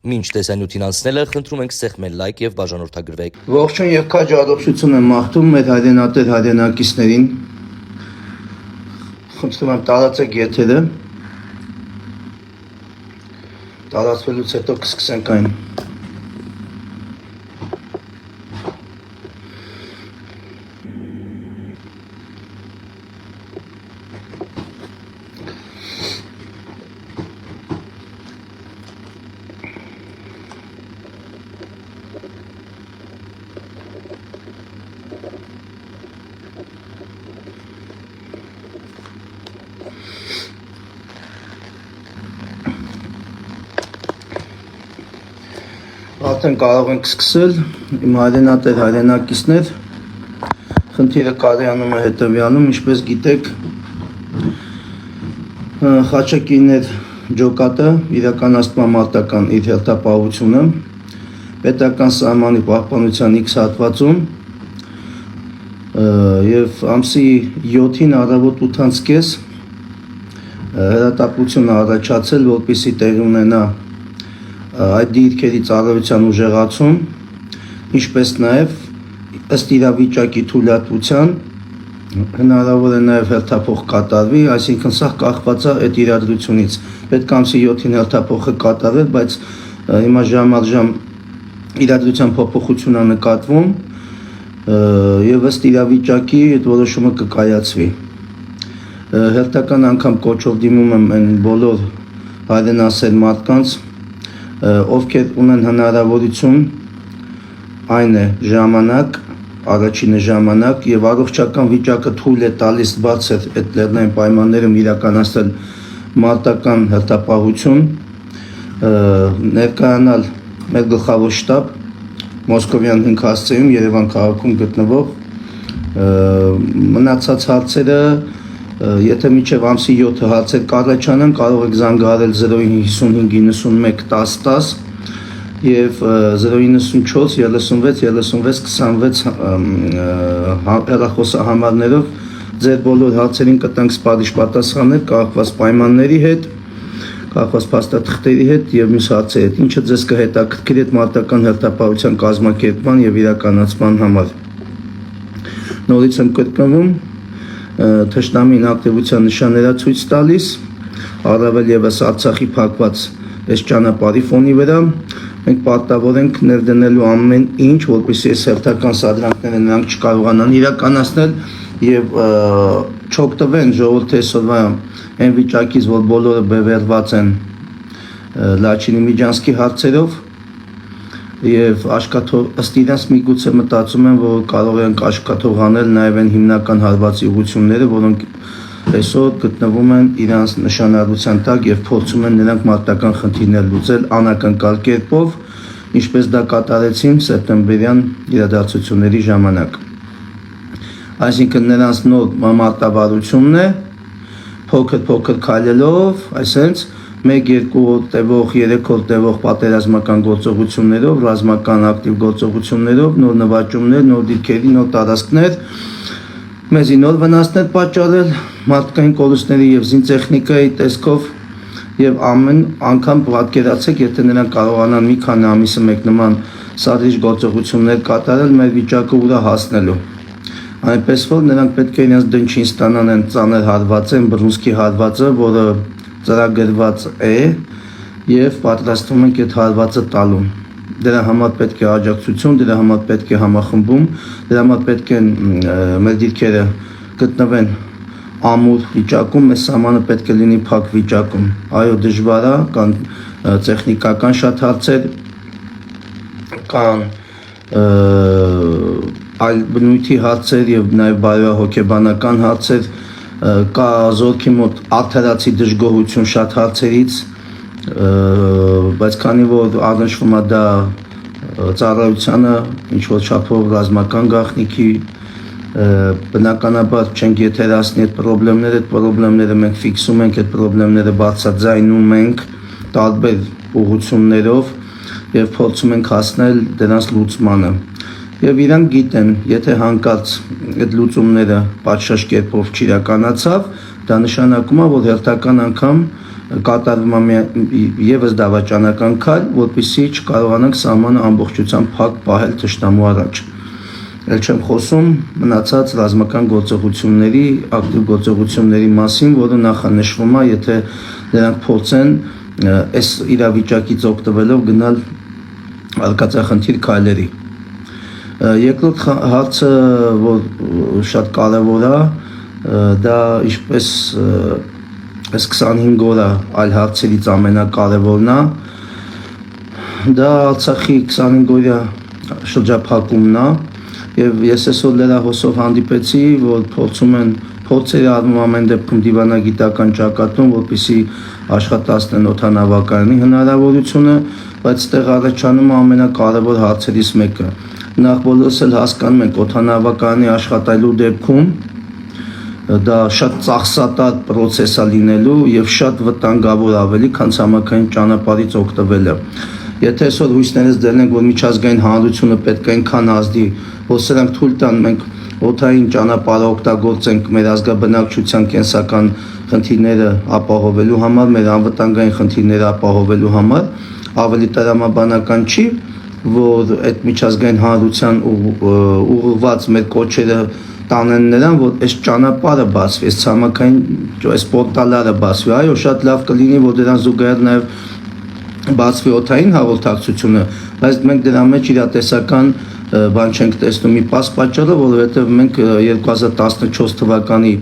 Մինչ տեսանյութին անցնելը խնդրում ենք սեղմել լայք եւ բաժանորդագրվեք։ Ողջույն եւ քաջ առողջություն եմ մաղթում մեր հայրենատեր հայրենակիցներին։ Խնդրում եմ տարածեք եթերը։ Տարածվելուց հետո կսկսենք այն։ Արդեն կարող ենք սկսել, իմ հայրենատեր հայրենակիցներ, խնդիրը կայանում է հետևյալում, ինչպես գիտեք, Խաչակիրներ ջոկատը իրականացման մարտական իր հերթապահությունը, պետական սահմանի պահպանության X հատվածում և ամսի 7-ին առավոտ 8:30 հրատապություն առաջացել, որպեսզի տեղի ունենա այդ դիրքերի ծառայության ուժեղացում, ինչպես նաև ըստ իրավիճակի թույլատվության հնարավոր է նաև հերթափոխ կատարվի, այսինքն սա կախված է այդ իրադրությունից։ Պետք է ամսի 7-ին հերթափոխը կատարվեր, բայց հիմա ժամ առ ժամ իրադրության փոփոխություն է նկատվում եւ ըստ իրավիճակի այդ որոշումը կկայացվի։ Հերթական անգամ կոչով դիմում եմ այն բոլոր հայրենասեր մարդկանց, ովքեր ունեն հնարավորություն, այն է ժամանակ, առաջինը ժամանակ եւ առողջական վիճակը թույլ է տալիս բացել այդ լեռնային պայմաններում իրականացնել մարտական հերթապահություն, ներկայանալ մեր գլխավոր շտաբ Մոսկովյան 5 հասցեում Երևան քաղաքում գտնվող, մնացած հարցերը, եթե մինչև ամսի 7-ը հարցեր կառաջանան, կարող եք զանգահարել 055 91 10 10 եւ 094 36 36 26 հեռախոսահամարներով ձեր բոլոր հարցերին կտանք սպառիչ պատասխաններ կախված պայմանների հետ, կախված փաստաթղթերի հետ եւ մյուս հարցերի հետ, ինչը ձեզ կհետաքրքրի այդ մարտական հերթապահության կազմակերպման եւ իրականացման համար։ Նորից եմ կրկնվում, թշնամին ակտիվության նշաններ ցույց տալիս, առավել եւս Արցախի փակված այս ճանապարհի ֆոնի վրա, մենք պարտավոր ենք ներդնելու ամեն ինչ, որպեսզի այս հերթական սադրանքները նրանք չկարողանան իրականացնել եւ չօգտվեն ժողովրդի այսօրվա այն վիճակից, որ բոլորը բևեռված են Լաչինի Միջանցքի հարցերով եւ ըստ իրենց միգուցե մտածում են, որ կարող են աշխատող անել նաեւ այն հիմնական հարվածի ուղղությունները, որոնք այսօր գտնվում են իրենց նշանառության տակ եւ փորձում են նրանք մարտական խնդիրներ լուծել անակնկալ կերպով, ինչպես դա կատարեցին սեպտեմբերյան իրադարձությունների ժամանակ։ Այսինքն նրանց նոր մարտավարությունն է, փոքր քայլելով, այսենց 1-2 օր տևող, 3 օր տևող պատերազմական գործողություններով, ռազմական ակտիվ գործողություններով, նոր նվաճումներ, նոր դիրքերի, նոր տարածքներ, մեզի նոր վնասներ պատճառել, մարդկային կորուստների եւ զինտեխնիկայի տեսքով եւ ամեն անգամ պատկերացեք, եթե նրանք կարողանան մի քանի ամիսը մեկ նման սադրիչ գործողություններ կատարել, մեր վիճակը ուրա հասնելու։ Այնպես որ նրանք պետք է իրենց դնչին ստանան այն ծանր հատվածը, բռունցքի հատվածը, որը ծրագրված է եւ պատրաստվում ենք այդ հատվածը տալու։ Դրա համար պետք է աջակցություն, դրա համար պետք է համախմբում, դրա համար պետք է մեր դիրքերը գտնվեն ամուր վիճակում, այս սահմանը պետք է լինի փակ վիճակում։ Այո, դժվար է, կան տեխնիկական շատ հարցեր, կան այլ բնույթի հարցեր եւ նաեւ բարոյահոգեբանական հարցեր, կա զորքի մոտ արդարացի դժգոհություն շատ հարցերից, բայց քանի որ առնչվում է դա ծառայությանը, ինչ որ չափով ռազմական գաղտնիքի, բնականաբար չենք եթերացնի այդ պրոբլեմները մենք ֆիքսում ենք, այդ պրոբլեմները բարձրաձայնում ենք տարբեր ուղղություններով եւ փորձում ենք հասնել դրանց լուծմանը։ Եվ իրանք գիտեն, եթե հանկարծ այդ լուծումները պատշաճ կերպով չիրականացավ, դա նշանակում է, որ հերթական անգամ կատարվում է եւս դավաճանական քայլ, որպեսզի չկարողանանք սահմանը ամբողջությամբ փակ պահել թշնամու առաջ։ Էլ չեմ խոսում մնացած ռազմական գործողությունների, ակտիվ գործողությունների մասին, որը նախանշվում է, եթե նրանք փորձեն այս իրավիճակից օգտվելով գնալ արկածախնդիր քայլերի։ Երկրորդ հարցը, որ շատ կարևոր է, դա ինչպես այս 25 օրը այլ հարցերից ամենակարևորն է, դա Արցախի 25 օրյա շրջափակումն է, եւ ես այսօր լրահոսով հանդիպեցի, որ փորձեր արվում ամեն դեպքում դիվանագիտական ճակատում, որպեսզի աշխատացնեն օդանավակայանի հնարավորությունը, բայց այդտեղ առաջանում է ամենակարևոր հարցերից մեկը։ Նախ բոլորս էլ հասկանում ենք օդանավակայանի աշխատելու դեպքում դա շատ ծախսատար process է լինելու եւ շատ վտանգավոր ավելի, քան ցամաքային ճանապարհից օգտվելը։ Եթե այսօր հույսներս դրենք, որ միջազգային հանրությունը պետք է այնքան ազդի, որ սրանք թույլ տան մենք օդային ճանապարհը օգտագործենք մեր ազգաբնակչության կենսական խնդիրները ապահովելու համար, մեր անվտանգային խնդիրները ապահովելու համար, ավելի տրամաբանական չի, որ այդ միջազգային հանրության ուղղված մեր կոչերը տանեն նրան, որ այս ճանապարհը բացվի, այս ցամաքային այս պորտալները բացվի, այո, շատ լավ կլինի, որ դրան զուգահեռ նաև բացվի օդային հաղորդակցությունը, բայց մենք դրա մեջ իրատեսական բան չենք տեսնում մի պարզ պատճառով, որովհետև մենք 2014 թվականի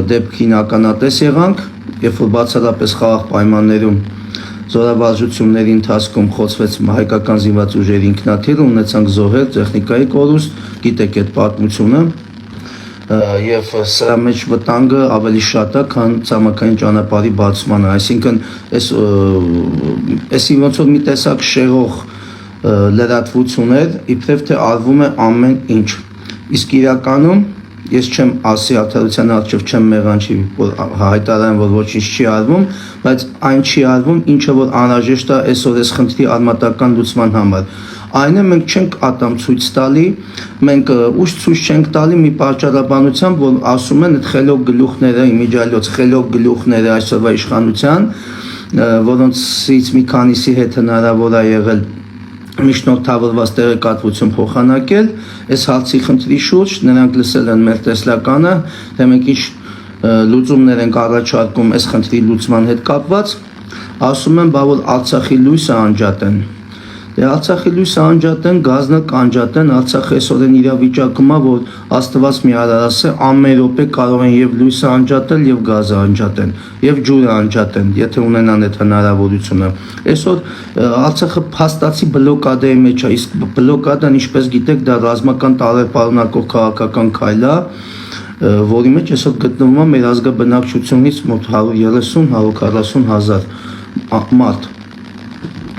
դեպքին ականատես եղանք, երբ որ բացառապես խաղաղ պայմաններում զորավարժությունների ընթացքում խոցվեց հայկական զինված ուժերի ինքնաթիռը, ունեցանք զոհեր, տեխնիկայի կորուստ, գիտեք այդ պատմությունը, եւ սրա մեջ վտանգը ավելի շատ է, քան ցամաքային ճանապարհի բացմանը, այսինքն այսի ոնց որ մի տեսակ շեղող լրատվություններ, իբրև թե արվում է ամեն ինչ, իսկ իրականում ես չեմ ասի արդարության առջև չեմ մեղանչի, որ հայտարարեմ, որ ոչինչ չի արվում, բայց այն չի արվում, ինչը որ անհրաժեշտ է այսօր այս խնդրի արմատական լուծման համար։ Այն է մենք չենք ատամ ցույց տալի, մենք ուշ ցույց չենք տալի մի պատճառաբանությամբ, որ ասում են այդ խելոք գլուխները, իմիջիալոց խելոք գլուխները այսօրվա իշխանության, որոնցից մի քանիսի հետ հնարավոր է եղել միջնորդավորված տեղեկատվություն փոխանակել այս հարցի խնդրի շուրջ, նրանք լսել են մեր տեսլականը, թե մենք ինչ լուծումներ ենք առաջարկում այս խնդրի լուծման հետ կապված, ասում են, բա որ Արցախի լույսը անջատեն։ Դե Արցախի լույսը անջատեն, գազնը կանջատեն, Արցախը այսօրեն իրավիճակում է, որ Աստված մի արարած է, ամեն րոպե կարող են եւ լույսը անջատել եւ գազը անջատեն եւ ջուրը անջատեն, եթե ունենան այդ հնարավորությունը։ Այսօր Արցախը փաստացի բլոկադայի մեջ է, իսկ բլոկադան, ինչպես գիտեք, դա ռազմական տարեր պարունակող քաղաքական քայլ է, որի մեջ այսօր գտնվում է մեր ազգաբնակչությունից մոտ 130-140 հազար մարդ։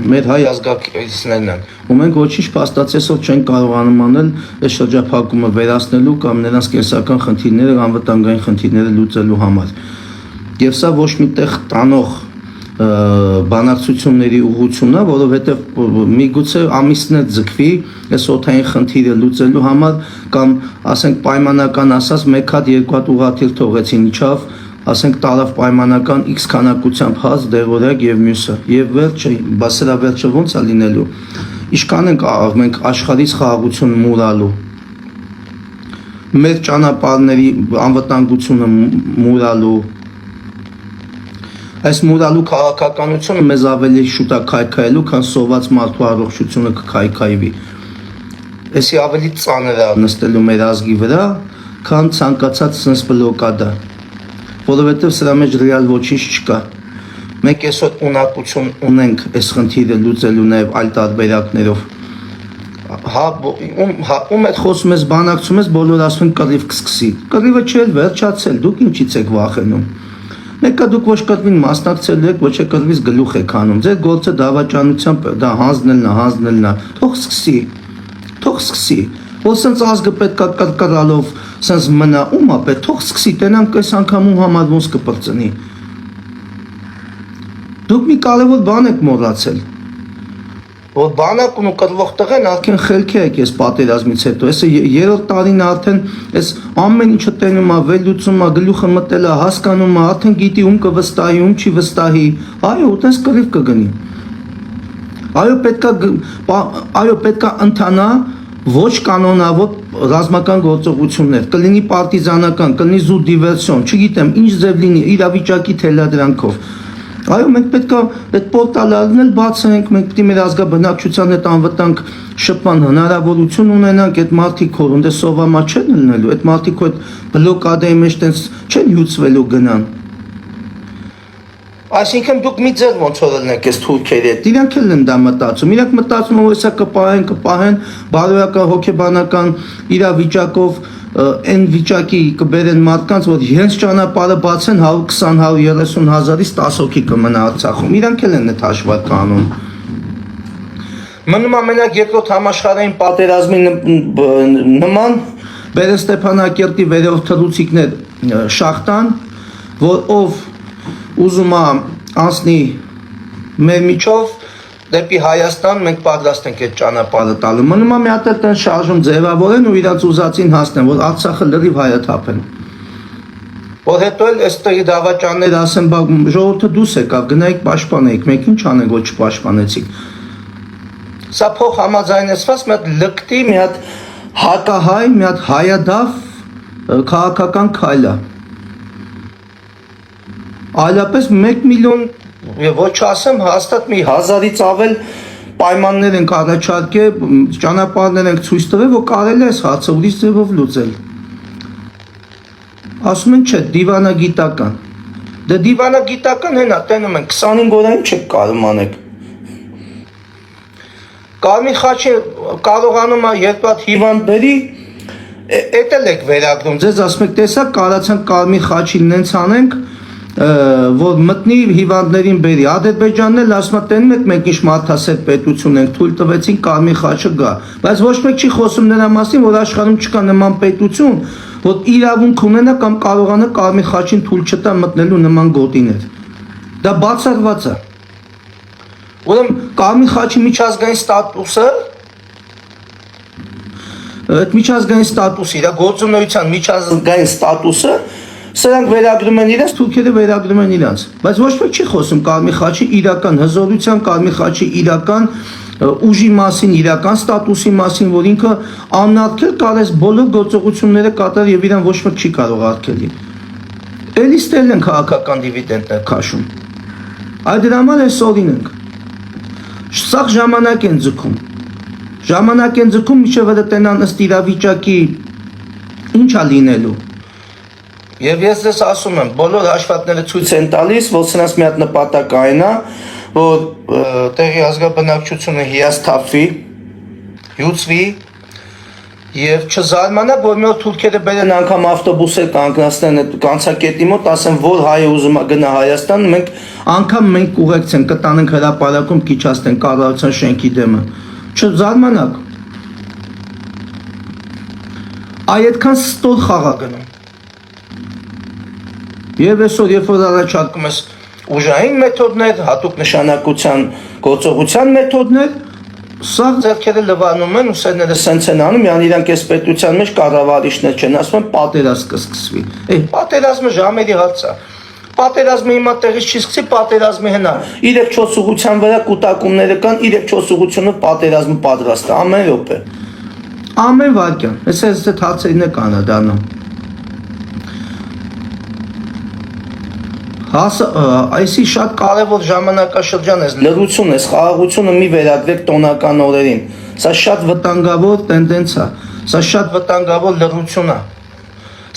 Մեր հայ ազգակիցներն են, ու մենք ոչինչ փաստացիով չենք կարողանում անել այս շրջափակումը վերացնելու կամ նրանց կենսական խնդիրները, անվտանգային խնդիրները լուծելու համար։ Եվ սա ոչ միտեղ տանող բանակցությունների ուղղությունն է, որովհետև միգուցե ամիսներ ձգվի այս օդային խնդիրը լուծելու համար, կամ ասենք պայմանական ասած մեկ հատ երկու հատ ուղղաթիռ թողեցին իջավ, ասենք տարավ պայմանական X քանակությամբ հաց, դեղորայք եւ մյուսը, եւ վերջը, բա սրա վերջը ո՞նց է լինելու։ Ինչքան ենք մենք աշխարհից խաղաղություն մուրալու, մեր ճանապարհների անվտանգությունը մուրալու, այս մուրալու քաղաքականությունը մեզ ավելի շուտ է քայքայելու, քան սոված մարդու առողջությունը կքայքայվի։ Այսի ավելի ծանր է նստելու մեր ազգի վրա, քան ցանկացած sense բլոկադա, որովհետև սրա մեջ ռեալ ոչինչ չկա։ Մենք այսօր ունակություն ունենք այս խնդիրը լուծելու նաև այլ տարբերակներով։ Ում հետ խոսում ես, բանակցում ես, բոլորը ասում են կռիվ կսկսի։ Կռիվը չի վերջացել, դուք ինչից եք վախենում։ Մեկը դուք ոչ կռվին մասնակցելու եք, ոչ է կռվից գլուխ եք հանում։ Ձեր գործը դավաճանությամբ դա հանձնելն է։ Թող սկսի։ Որ սենց ազգը պետքա կրկռալով սենց մնա, ում է պետք, թող սկսի, տենանք այս անգամ ում համար ոնց կպրծնի։ Դուք մի կարևոր բան եք մոռացել։ որ բանակն ու կռվող տղեն արդեն խելքի է այս պատերազմից հետո, այս երրորդ տարին արդեն այս ամեն ինչը տենում է, վերլուծում է, գլուխը մտել է, հասկանում է, արդեն գիտի ում կվստահի, ում չի վստահի, այո, ուտես կռիվ կգնի։ Այո, պետքա ընթանա ոչ կանոնավոր ռազմական գործողություններ, կլինի պարտիզանական, կլինի զուտ դիվերսիոն, չգիտեմ, ինչ ձև լինի, իրավիճակի թելադրանքով։ Այո, մենք պետք է այդ պորտալներն էլ բացենք, մենք պետք է մեր ազգաբնակչության հետ անվտանգ շփման հնարավորություն ունենանք, այդ մարդիկ հորոնդե սովամա չեն լինելու, այդ մարդիկ այդ բլոկադայի մեջ տենց չեն հյուծվելու գնան։ Այսինքն դուք մի ձեր ոնց որ ելնեք այս թուրքերի հետ, իրանք էլ են դա մտածում, իրանք մտածում են, որ հեսա կպահեն, բարոյական հոգեբանական իրավիճակով այն վիճակի կբերեն մարդկանց, որ իրենց ճանապարհը բացեն 120-130 հազարից 10 հոգի կմնա Արցախում, իրանք էլ են այդ հաշվարկը անում։ Մնում ամենակ երկրորդ համաշխարհային պատերազմի նման Բերեն Ստեփանակերտի վերևով թռուցիկներ շախտան, որ ով ուզում է անցնի մեր միջով դեպի Հայաստան, մենք պատրաստ ենք այդ ճանապարհը տալու։ Մնում է մի հատ էլ շարժում ձևավորեն ու իրաց ուզածին հասնեն, որ Արցախը լրիվ հայաթափեն։ Որ հետո էլ այստեղի դավաճաններ ասեն, բա ժողովուրդը դուրս եկավ, գնայիք պաշտպանեիք, մենք ինչ անենք, որ չպաշտպանեցիք։ Սա փոխ համաձայնեցված մի հատ լկտի, մի հատ հակահայ, մի հատ հայադավ քաղաքական քայլ է։ Այլապես 1 միլիոն ոչ ասեմ հաստատ մի 1000-ից ավել պայմաններ ենք առաջարկել, ճանապարհներ ենք ցույց տվել, որ կարելի է այս հարցը ուրիշ ձևով լուծել։ Ասում են չէ, դիվանագիտական։ Դե դիվանագիտական հենա տենում են 25 օրային չեք կարող անեք։ Կարմիր խաչը կարողանում է երկու հատ հիվանդ բերի, էդ էլ եք վերագրում։ Ձեզ ասում եք, տեսակ կարացանք Կարմիր խաչին նենց անենք, որ մտնի հիվանդներին բերի։ Ադրբեջանն էլ ասում է, տենում եք մենք ինչ մարդասեր պետություն ենք, թույլ տվեցին Կարմիր խաչը գա։ Բայց ոչ մեկ չի խոսում նրա մասին, որ աշխարհում չկա նման պետություն, որ իրավունք ունենա կամ կարողանա Կարմիր խաչին թույլ չտա մտնելու նման գոտիներ։ Դա բացառված է։ Ուրեմն Կարմիր խաչի միջազգային ստատուսը, այդ միջազգային ստատուսը, իր գործունեության միջազգային ստատուսը սրանք վերագրում են իրենց, թուրքերը վերագրում են իրենց, բայց ոչ մեկ չի խոսում Կարմիր խաչի իրական հզորության, Կարմիր խաչի իրական ուժի մասին, իրական ստատուսի մասին, որ ինքը անարգել կարես բոլոր գործողությունները կատարել եւ իրան ոչ մեկ չի կարող արգելի։ Էլի ստել են քաղաքական դիվիդենտներ քաշում։ Այդ դրա համար այս օրին ենք։ Սաղ ժամանակ են ձգում։ Ժամանակ են ձգում, մինչև դա տենան ըստ իրավիճակի ինչա լինելու։ Եվ ես ձեզ ասում եմ, բոլոր հաշվարկները ցույց են տալիս, որ սրանց մի հատ նպատակ այն է, որ տեղի ազգաբնակչությունը հիասթափվի, հյուծվի եւ չզարմանաք, որ մի օր թուրքերը բերեն անգամ ավտոբուսեր կանգնացնեն այդ կանցակետի մոտ, ասեն, որ հայը ուզում է գնա Հայաստան, մենք ուղեկցենք, կտանենք հրապարակում, քիչացնենք կառավարության շենքի դեմը։ Չզարմանաք։ Այդքան ստոր խաղ է գնում։ Եվ այսօր, երբ որ առաջարկում ես ուժային մեթոդներ, հատուկ նշանակության գործողության մեթոդներ, սա ձեռքերը լվանում են, ուսերները սենց են անում, յան իրանք այս պետության մեջ կառավարիչներ չեն, ասում են պատերազմ կսկսվի։ Պատերազմը ժամերի հարց է։ Պատերազմը հիմա տեղից չի սկսի, պատերազմի հնա 3-4 ուղղության վրա կուտակումները կան, 3-4 ուղղությունով պատերազմը պատրաստ է, ամեն րոպե։ Ամեն վայրկյան, այս հարցերին է կանադառնում։ Այսի շատ կարևոր ժամանակաշրջան է, լրություն է, խաղաղությունը մի վերագրեք տոնական օրերին։ Սա շատ վտանգավոր տենդենց է, սա շատ վտանգավոր լրություն է։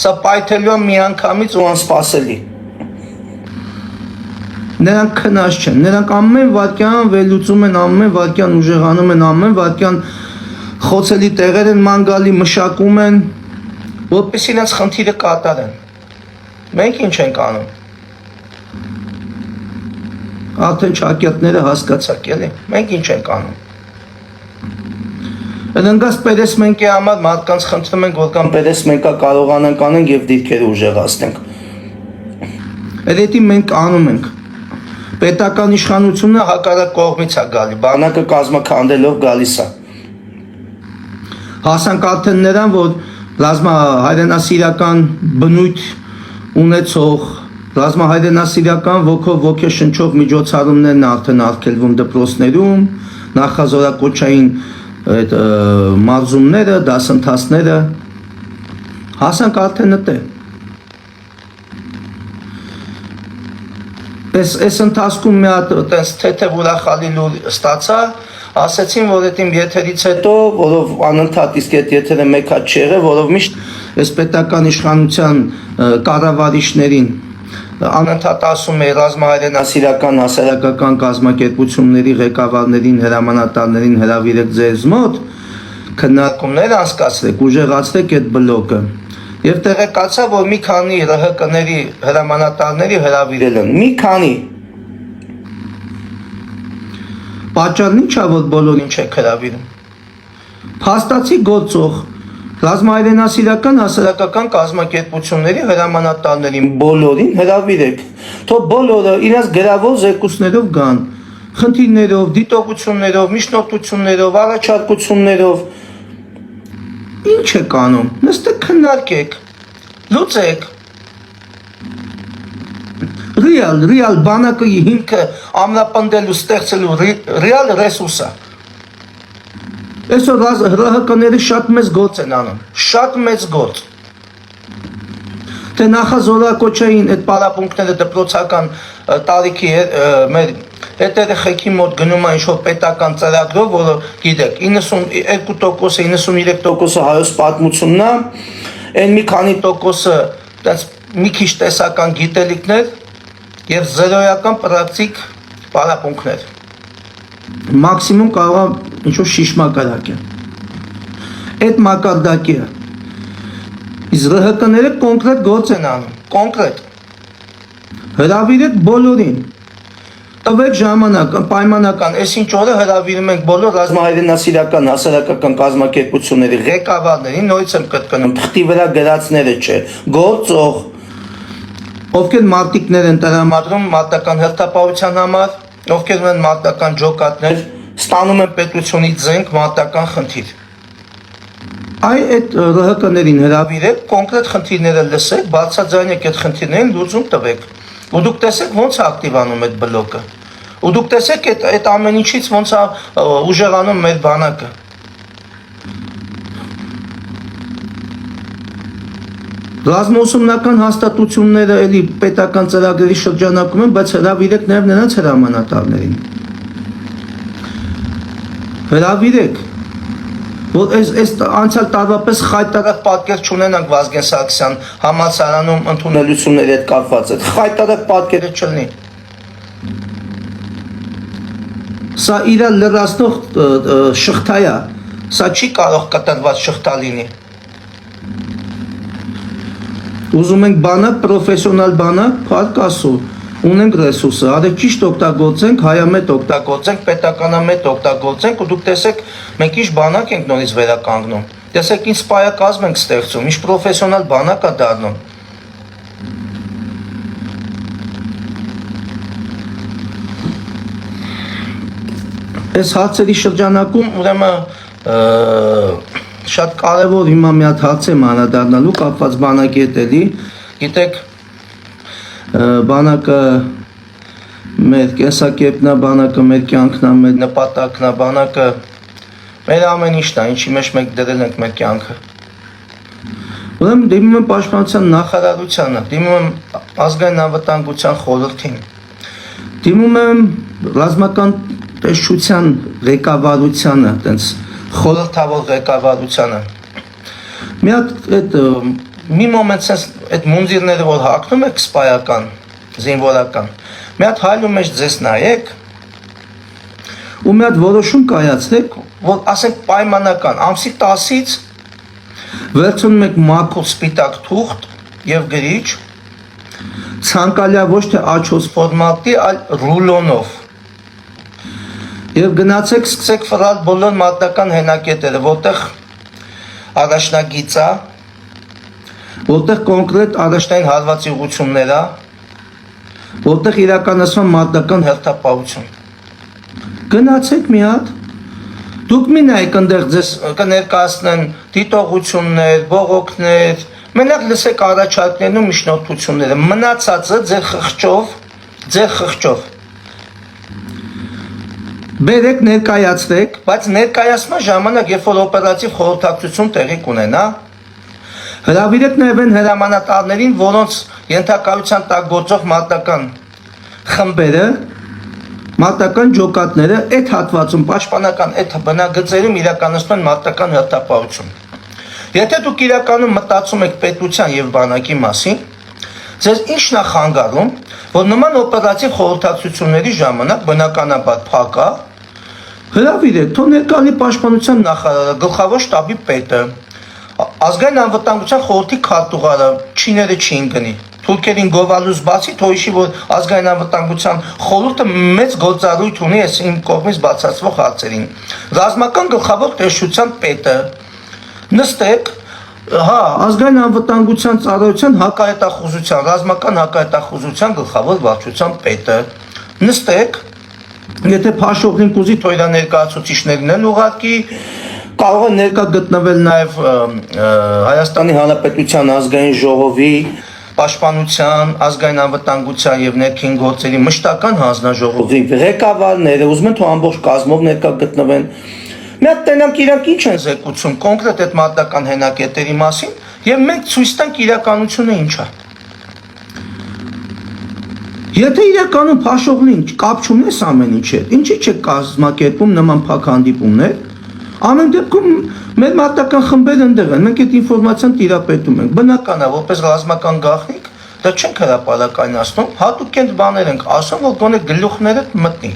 Սա պայթելու է միանգամից ու անսպասելի։ Նրանք քնած չեն, նրանք ամեն վայրկյան վերլուծում են, ամեն վայրկյան ուժեղանում են, ամեն վայրկյան խոցելի տեղեր են ման գալի, մշակում են, որպեսզի իրենց խնդիրը կատարեն։ Մենք ինչ ենք անում։ Արդեն ճակատները հասկացաք էլի, մենք ինչ ենք անում։ Ընկած պերեսմենքի համար մարդկանց խնդրում ենք, որ կամ պերեսմենքա կարողանանք անենք եւ դիրքերը ուժեղացնենք։ Այդ մենք անում ենք։ պետական իշխանությունը հակառակ կողմից է գալի, բանակը կազմաքանդելով գալիս է։ Հասանք արդեն նրան, որ ռազմահայրենասիրական բնույթ ունեցող, ռազմահայրենասիրական ոգով ոգեշնչող միջոցառումներն արդեն արգելվում դպրոցներում, նախազորակոչային այդ մարզումները, դասընթացները, հասանք արդեն այդտեղ։ Այս ընթացքում մի հատ այտենց թեթև ուրախալի լուր ստացա, ասեցին, որ այդ իմ եթերից հետո, որով անընդհատ իսկ այդ եթերը մեկ հատ չեղե, որով միշտ այս պետական իշխանության կառավարիչներին անընդհատ ասում է ռազմահայրենասիրական հասարակական կազմակերպությունների ղեկավարներին, հրամանատարներին հրավիրեք ձեզ մոտ, քննարկումներ անցկացրեք, ուժեղացրեք այդ բլոկը։ Եվ տեղեկացա, որ մի քանի ՌՀԿ-ների հրամանատարների հրավիրել են, մի քանի։ Պատճառն ի՞նչ է, որ բոլորին չեք հրավիրում։ Փաստացի գործող ռազմահայրենասիրական հասարակական կազմակերպությունների հրամանատարներին բոլորին հրավիրեք, թող բոլորը իրենց գրավոր զեկույցներով գան, խնդիրներով, դիտողություններով, միջնորդություններով, առաջարկություններով։ Ինչ է կանում, նստեք քննարկեք, լուծեք։ Ռիալ բանակը հիմքը ամրապնդելու, ստեղծելու ռիալ ռեսուրս է։ Այսօր ՌՀԿ-ները շատ մեծ գործ են անում, շատ մեծ գործ։ Թե նախազորակոչային այդ պարապմունքները դպրոցական տարիքի մեր այդ երեխեքի մոտ գնում է ինչ-որ պետական ծրագրով, որը գիտեք 92%-ը, 93%-ը հայոց պատմությունն է, այն մի քանի տոկոսը մի քիչ տեսական գիտելիքներ եւ զերոյական պրակտիկ պարապմունքներ։ Մաքսիմում կարող է ինչ-որ շիշմակարակ է։ Այդ մակարդակի է։ Իսկ ՌՀԿ-ները կոնկրետ գործ են անում, կոնկրետ։ Հրավիրեք բոլորին։ Տվեք ժամանակ, պայմանական, այսինչ օրը հրավիրում ենք բոլոր ռազմահայրենասիրական հասարակական կազմակերպությունների ղեկավարներին, նորից եմ կրկնում, թղթի վրա գրածները չէ, գործող, ովքեր մարտիկներ են տրամադրում մարտական հերթապահության համար, ովքեր ունեն մարտական ջոկատներ, ստանում են պետությունից զենք մարտական խնդիր։ Այդ ՌՀԿ-ներին հրավիրեք, կոնկրետ խնդիրները լսեք, բարձրաձայնեք այդ խնդիրներին լուծում տվեք։ Ու դուք տեսեք ոնց է ակտիվանում այդ բլոկը։ Ու դուք տեսեք այդ ամեն ինչից ոնց է ուժեղանում մեր բանակը։ Ռազմաուսումնական հաստատությունները էլի պետական ծրագրերի շրջանակում են, բայց հրավիրեք նաև նրանց հրամանատարներին։ Հրավիրեք, որ այս անցյալ տարվա պես խայտարակ պատկեր չունենանք Վազգեն Սարգսյան համալսարանում ընդունելությունների հետ կապված, այդ խայտարակ պատկերը չլինի։ Սա իրա լրացնող շղթա է, սա չի կարող կտրված շղթա լինի։ Ուզում ենք բանակ, պրոֆեսիոնալ բանակ, փառք Աստծո, ունենք ռեսուրսը, արեք ճիշտ օգտագործենք, հայամետ օգտագործենք, պետականամետ օգտագործենք ու դուք տեսեք, մենք ինչ բանակ ենք նորից վերականգնում։ Տեսեք ինչ սպայակազմ ենք ստեղծում, ինչ պրոֆեսիոնալ բանակ է դառնում։ Այս հարցերի շրջանակում ուրեմն շատ կարևոր հիմա մի հատ հարց եմ անդրադառնալու կապված բանակի հետ էլի, գիտեք, բանակը մեր կենսակերպն է, բանակը մեր կյանքն է, մեր նպատակն է, բանակը մեր ամեն ինչն է, ինչի մեջ մենք դրել ենք մեր կյանքը։ Ուրեմն դիմում եմ պաշտպանության նախարարությանը, դիմում եմ ազգային անվտանգության խորհրդին, դիմում եմ ռազմական տեսչության ղեկավարությանը, այտենց խորհրդավոր ղեկավարությանը։ Մի հատ մի մոմենտ sense այդ մունձիրները որ հագնում եք սպայական, զինվորական, մի հատ հայլու մեջ ձեզ նայեք ու մի հատ որոշում կայացրեք, որ ասենք պայմանական ամսի 10-ից վերցնում եք մաքուր սպիտակ թուղթ եւ գրիչ, ցանկալիա ոչ թե A4 ֆորմատի, այլ ռուլոնով։ Եվ գնացեք, սկսեք ֆրալ բոլոր մարտական հենակետերը, որտեղ առաջնագիծ է, որտեղ կոնկրետ առաջնային հարվածի ուղղություններ է, որտեղ իրականացման մարտական հերթապահություն։ Գնացեք մի հատ, դուք մի նայեք այնտեղ ձեզ կներկայացնեն դիտողություններ, բողոքներ, մենակ լսեք առաջարկներն ու միջնորդությունները, մնացածը ձեր խղճով բերեք ներկայացրեք, բայց ներկայացման ժամանակ, երբ որ օպերատիվ խորհրդակցություն տեղի կունենա, հրավիրեք նաև այն հրամանատարներին, որոնց ենթակայության տակ գործող մարտական խմբերը, մարտական ջոկատները այդ հատվածում պաշտպանական այդ բնագծերում իրականացնում են մարտական հերթապահություն։ Եթե դուք իրականում մտածում եք պետության եւ բանակի մասին, ձեզ ի՞նչն է խանգարում, որ նման օպերատիվ խորհրդակցությունների ժամանակ բնականաբար փակա, հրավիրեք, թող ներկայանի պաշտպանության նախարարը, գլխավոր շտաբի պետը, ազգային անվտանգության խորհրդի քարտուղարը, չիները չին գնի, թուրքերին գովալուց բացի, թող իշի, որ ազգային անվտանգության խորհուրդը մեծ գործառույթ ունի այս իմ կողմից բացացվող հարցերին, ռազմական գլխավոր տեսչության պետը, նստեք, հա, ազգային անվտանգության ծառայության հակահետախուզության, ռազմական հակահետախուզության գլխավոր վարչության պետը, նստեք, եթե փաշողին կուզի թող իր ներկայացուցիչներն էլ ուղարկի, կարող է ներկա գտնվել նաև Հայաստանի Հանրապետության ազգային ժողովի պաշտպանության, ազգային անվտանգության եւ ներքին գործերի մշտական հանձնաժողովի ղեկավարները, ուզում են թող ամբողջ կազմով ներկա գտնվեն։ Մի հատ տենանք իրանք ինչ են զեկուցում կոնկրետ այդ մարտական հենակետերի մասին եւ մենք ցույց տանք իրականությունը ինչ է։ Եթե իրականում փաշողին կապ չունես ամեն ինչի հետ, ինչի՞ չեք կազմակերպում նման փակ հանդիպումներ, ամեն դեպքում մեր մարտական խմբերը ընդեղ են, մենք այդ ինֆորմացիան տիրապետում ենք, բնական է, որպես ռազմական գաղտնիք, դա չենք հրապարակայնացնում, հատուկ են բաներ ենք ասում, որ գոնե գլուխները մտնի։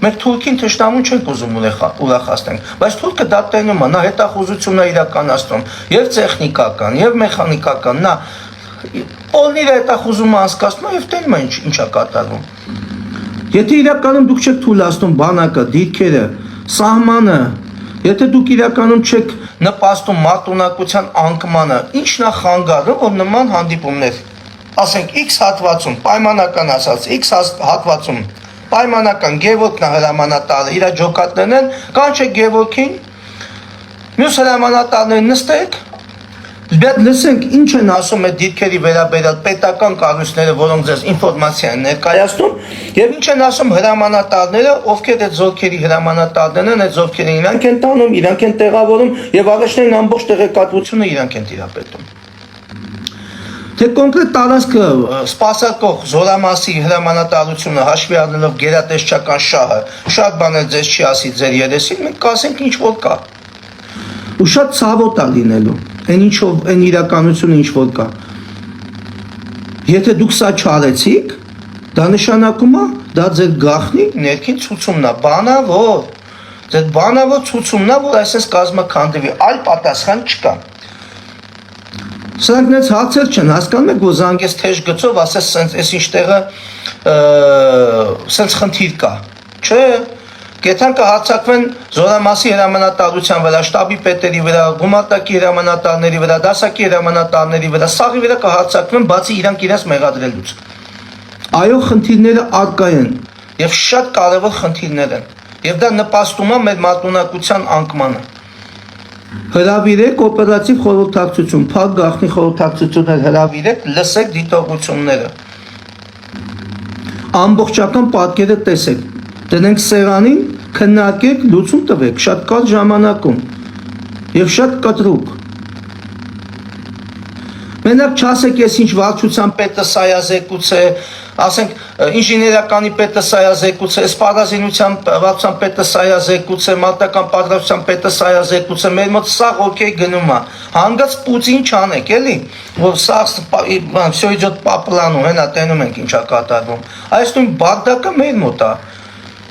Մենք թուրքին թշնամուն չենք ուզում ուրախացնենք, բայց թուրքը դա տենում է, նա հետախուզություն է իրականացնում, եւ տեխնիկական, եւ մեխանիկական, նա Պոլնիր հետախուզումը անցկացնում եւ տենում է ինչա կատարվում։ Եթե իրականում դուք չեք թույլատնում բանակը, դիրքերը, սահմանը, եթե դուք իրականում չեք նպաստում մարտունակության անկմանը, ինչն է խանգարում, որ նման հանդիպումներ, ասենք X հատվածում, պայմանական ասած, X հատվածում, պայմանական Գևորգն է հրամանատարը, իր ջոկատներն են, կանչեք Գևորգին, մյուս հրամանատարներին նստեք, լսենք ինչ են ասում այդ դիրքերի վերաբերյալ պետական կառույցները, որոնք ձեզ ինֆորմացիա են ներկայացնում, եւ ինչ են ասում հրամանատարները, ովքեր այդ զորքերի հրամանատարներն են, այդ զորքերին իրանք են տանում, իրանք են տեղավորում եւ առաջնային ամբողջ տեղեկատվությունը իրանք են տիրապետում։ Թե կոնկրետ տարածքը սպասարկող զորամասի հրամանատարությունը հաշվի առնելով գերատեսչական շահը, շատ բաներ ձեզ չի ասի ձեր երեսին, մենք կասենք ինչ որ կա։ Ու շատ ցավոտ է լինելու, այն իրականությունը ինչ որ կա։ Եթե դուք սա չարեցիք, դա նշանակում է, դա ձեր գաղտնի ներքին ցուցումն է, բանավոր։ Ձեր բանավոր ցուցումն է, որ այսպես կազմաքանդվի, այլ պատասխան չկա։ Սրանք նենց հարցեր չեն, հասկանում եք, որ զանգես թեժ գծով, ասես սենց այս ինչ տեղը սենց խնդիր կա, չէ, գետան կհարցակվեն զորամասի հրամանատարության վրա, շտաբի պետերի վրա, գումարտակի հրամանատարների վրա, դասակի հրամանատարների վրա, սաղի վրա կհարցակվեն, բացի իրանք իրենց մեղադրելուց։ Այո, խնդիրները առկա են, եւ շատ կարևոր խնդիրներ են, եւ դա նպաստում է մեր մարտունակության անկմանը։ Հրավիրեք օպերատիվ խորհրդակցություն, փակ գաղտնի խորհրդակցություններ հրավիրեք, լսեք դիտողությունները։ Ամբողջական պատկերը տեսեք, տնենք սեղանին, քննարկեք, լուծում տվեք, շատ կարճ ժամանակում եւ շատ կտրուկ։ Մենակ չասեք, ես ինչ վարչության պետը սայազեկուց է, ասենք ինժեներականի պետը սայազեկուց է, սպառազինության վարչության պետը սայազեկուց է, մարտական պատրաստության պետը սայազեկուց է, մեր մոտ սա օքեյ գնում է, հանգած Պուտին չանեք, էլի, որ սա всё идет по плану, հենա տենում ենք ինչա կատարվում։ Այս նույն Բաղդադը մեր մոտ է։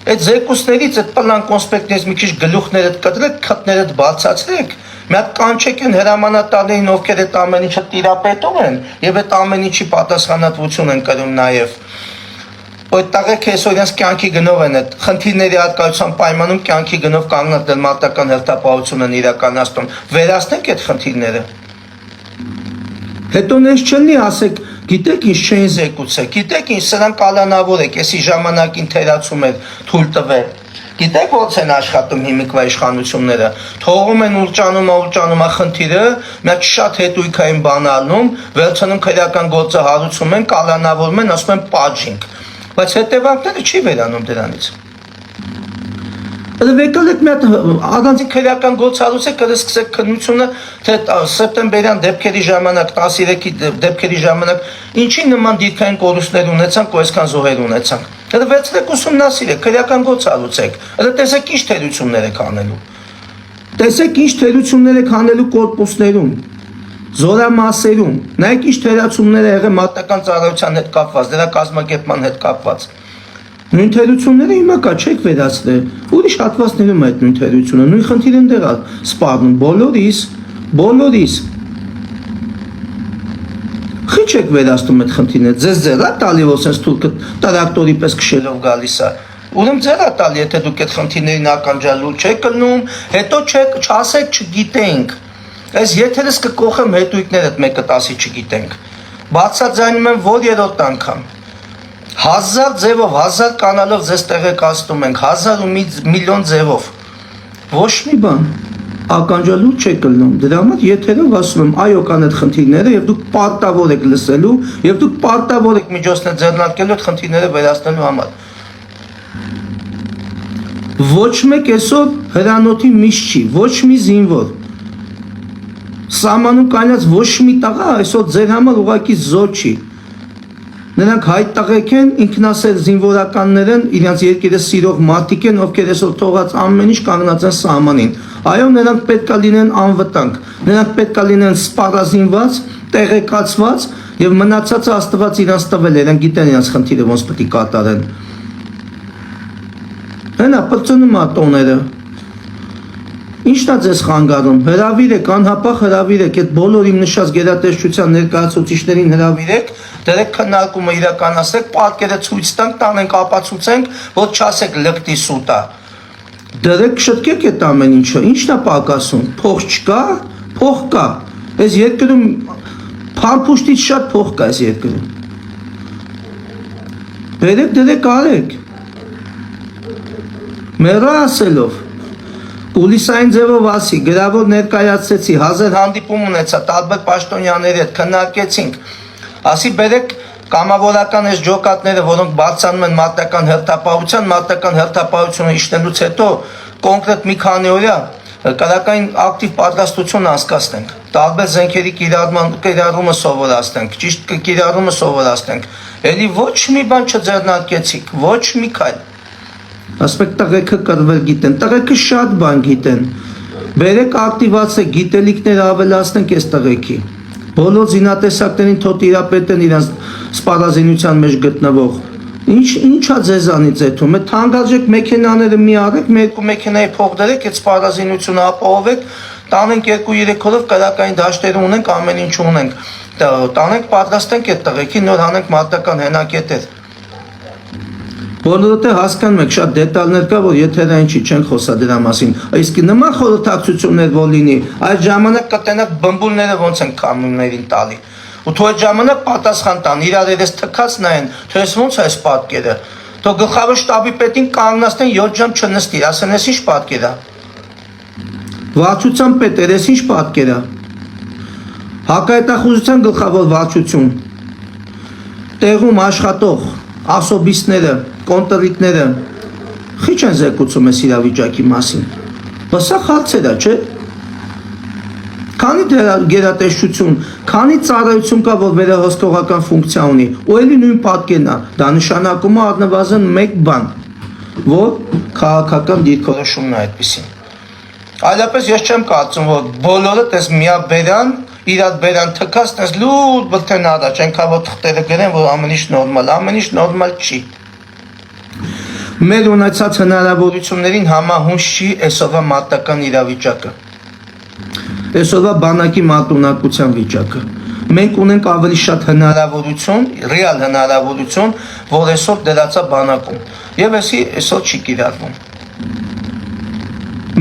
Այդ զեկուցներից այդ պլան կոնսպեկտներից մի քիչ գլուխներդ կտրեք, քթներդ բացացրեք, մի հատ կանչեք են հրամանատարներին, ովքեր այդ ամեն ինչը տիրապետում են եւ այդ ամեն ինչի պատասխանատվություն են կրում նաեւ։ Այդ տաղեկ այսօր իրենց կյանքի գնով են այդ խնդիրների արկայության պայմանում կյանքի գնով կանգնած դել մարտական հերթապահություն են իրականացնում։ Վերացնենք այդ խնդիրները։ Հետո նես չլինի ասեք, Գիտեք ինչ չէին զեկուցել, գիտեք ինչ սրանք կալանավոր եք, էսի ժամանակին թերացում էր թույլ տվել։ Գիտեք ոնց են աշխատում հիմիկվա իշխանությունները, թողում են ուրջանում խնդիրը, միակ շատ հետույքային բան անում, վերցնում քրեական գործը հարուցում են, կալանավորում են, ասում են պատժինք, բայց հետևանքները չի վերանում դրանից։ Եկել եք մի հատ առանձին քրեական գործ հարուցեք, կսկսեք քննությունը, թե սեպտեմբերյան դեպքերի ժամանակ, 13-ի դեպքերի ժամանակ ինչի նման դիրքային կորուստներ ունեցանք, ու այսքան զոհեր ունեցանք։ Դա վերցրեք ուսումնասիրեք, քրեական գործ հարուցեք։ Դա տեսեք ինչ թերություններ եք անելու։ Տեսեք ինչ թերություններ եք անելու կորպուսներում, զորամասերում։ Նայեք ինչ թերացումներ է եղել մատական ծառայության հետ կապված, դրա կազմակերպման հետ կապված։ Նույն թերությունները հիմա կա չեք վերացնել, ուրիշ հատվածներում այդ նույն թերությունը, նույն խնդիրն դեռ է սպառնում, բոլորիս։ Խիչ եք վերացնում այդ խնդիրները, ձեզ է տալի, որ սենց թուրքը տրակտորի պես քշելով գալիս է։ Ուրեմն ձեր է տալի, եթե դուք այդ խնդիրներին ականջալու չեք կլնում, հետո չասեք չգիտենք։ Այս եթերս կկողեմ հետույքներդ 1-10-ի չգիտենք։ Բացաձայնում եմ որ երրորդ անգամ։ 1000 ձևով, 1000 կանալով ձեզ տեղեկացնում ենք, 1000 ու միլիոն ձևով։ Ոչ մի բան, ականջալու չեք կլնում, դրա համար եթերով ասում եմ, այո կան այդ խնդիրները և դուք պարտավոր եք լսելու և դուք պարտավոր եք միջոցներ ձեռնարկելու այդ խնդիրները վերացնելու համար։ Ոչ մեկ այսօր հրանոթի միշտ չի, ոչ մի զինվոր։ Սահմանում կայնած ոչ մի տղա այսօր ձեր համար ուղղակի զոհ չի։ Նրանք հայտ տղեկ են, ինքնասեր զինվորականներ են, իրենց երկիրը սիրող մարդիկ են, ովքեր այսօր թողած ամեն ինչ կանգնած են սահմանին։ Այո, նրանք պետք է լինեն անվտանգ, նրանք պետք է լինեն սպառազինված, տեղեկացված եւ մնացածը Աստված իրանց տվել է, իրենք գիտեն իրենց խնդիրը ոնց պետք է կատարեն։ Հենա պրծնում է տոները։ Ինչն է ձեզ խանգարում, հրավիրեք, անհապաղ հրավիրեք, այդ բոլոր իմ նշած գերատեսչության ներկայացուցիչներին հրավիրեք, դրեք քննարկումը իրականացրեք, պատկերը ցույց տանք, տանենք, ապացուցենք, որ չասեք լկտի սուտ է։ Դրեք շտկեք այդ ամեն ինչը, ինչն է պակասում, փող չկա, փող կա։ Այս երկրում փամփուշտից շատ փող կա այս երկրում։ Բերեք դրեք արեք։ Մեռա ասելով Պուլիսային ձևով ասի, գրավոր ներկայացեցի, 1000 հանդիպում ունեցա, տարբեր պաշտոնյաների հետ քննարկեցինք, ասի բերեք կամավորական այս ջոկատները, որոնք բարձրանում են մարտական հերթապահությունը իջնելուց հետո կոնկրետ մի քանի օրյա կրակային ակտիվ պատրաստություն անցկացնենք, տարբեր զենքերի կիրառումը սովորացնենք, ճիշտ կիրառումը սովորացնենք, էլի ոչ մի բան չձեռնարկեցիք, ոչ մի քայլ։ Ասպեք տղեկը կրվել գիտեն, տղեկը շատ բան գիտեն, բերեք ակտիվացեք, գիտելիքները ավելացնենք ես տղեկի, բոլոր զինատեսակներին թող տիրապետեն իրենց սպառազինության մեջ գտնվող, ինչա ձեզանից էթում, այդ թանկարժեք մեքենաները մի արեք, երկու մեքենայի փող դրեք, այդ սպառազինությունը ապահովեք, տանենք 2-3 օրով կրակային դաշտեր ունենք, ամեն ինչ ունենք, տանենք պատրաստենք այդ տղեկի, նոր հանենք մարտական հենակետեր։ Բոլորը հասկանում եք շատ դետալներ կա, որ եթերային չի չեն խոսա դրա մասին, իսկ նման խորհրդակցություններ որ լինի, այդ ժամանակ կտենակ բմբուլները ոնց են կամիներին տալի, ու թող այդ ժամանակ պատասխան տան, իրար երես թքած նայեն, թե ես ոնց է այս պատկերը, թող գլխավոր շտաբի պետին կանգնացնեն 7 ժամ չնստի, ասեն ես ինչ պատկեր է, վարչության պետ էր, ես ինչ պատկեր է, հակահետախուզության գլխավոր վարչություն, տեղում աշխատող ասոբիստները, կոնտրիկները խիչ են զեկուցում ես իրավիճակի մասին, բսա խացեր է, չէ, քանի գերատեսչություն, քանի ծառայություն կա, որ վերահսկողական ֆունկցիա ունի, ու էլի նույն պատկերն է, դա նշանակում է առնվազն մեկ բան, որ քաղաքական դիրքորոշումն է այդպիսին, այլապես ես չեմ կարծում, որ բոլորը տես միաբերան, իրար բերան թքած, տես լուտ բլթեն առաջ, ենքա որ թղթերը գրեն, որ ամեն ինչ նորմալ չի։ Մեր ունեցած հնարավորություններին համահունչ չի այսօրվա մարտական իրավիճակը, այսօրվա բանակի մարտունակության վիճակը։ Մենք ունենք ավելի շատ հնարավորություն, ռեալ հնարավորություն, որ այսօր դրացա բանակում, և այսօր չի կիրառվում։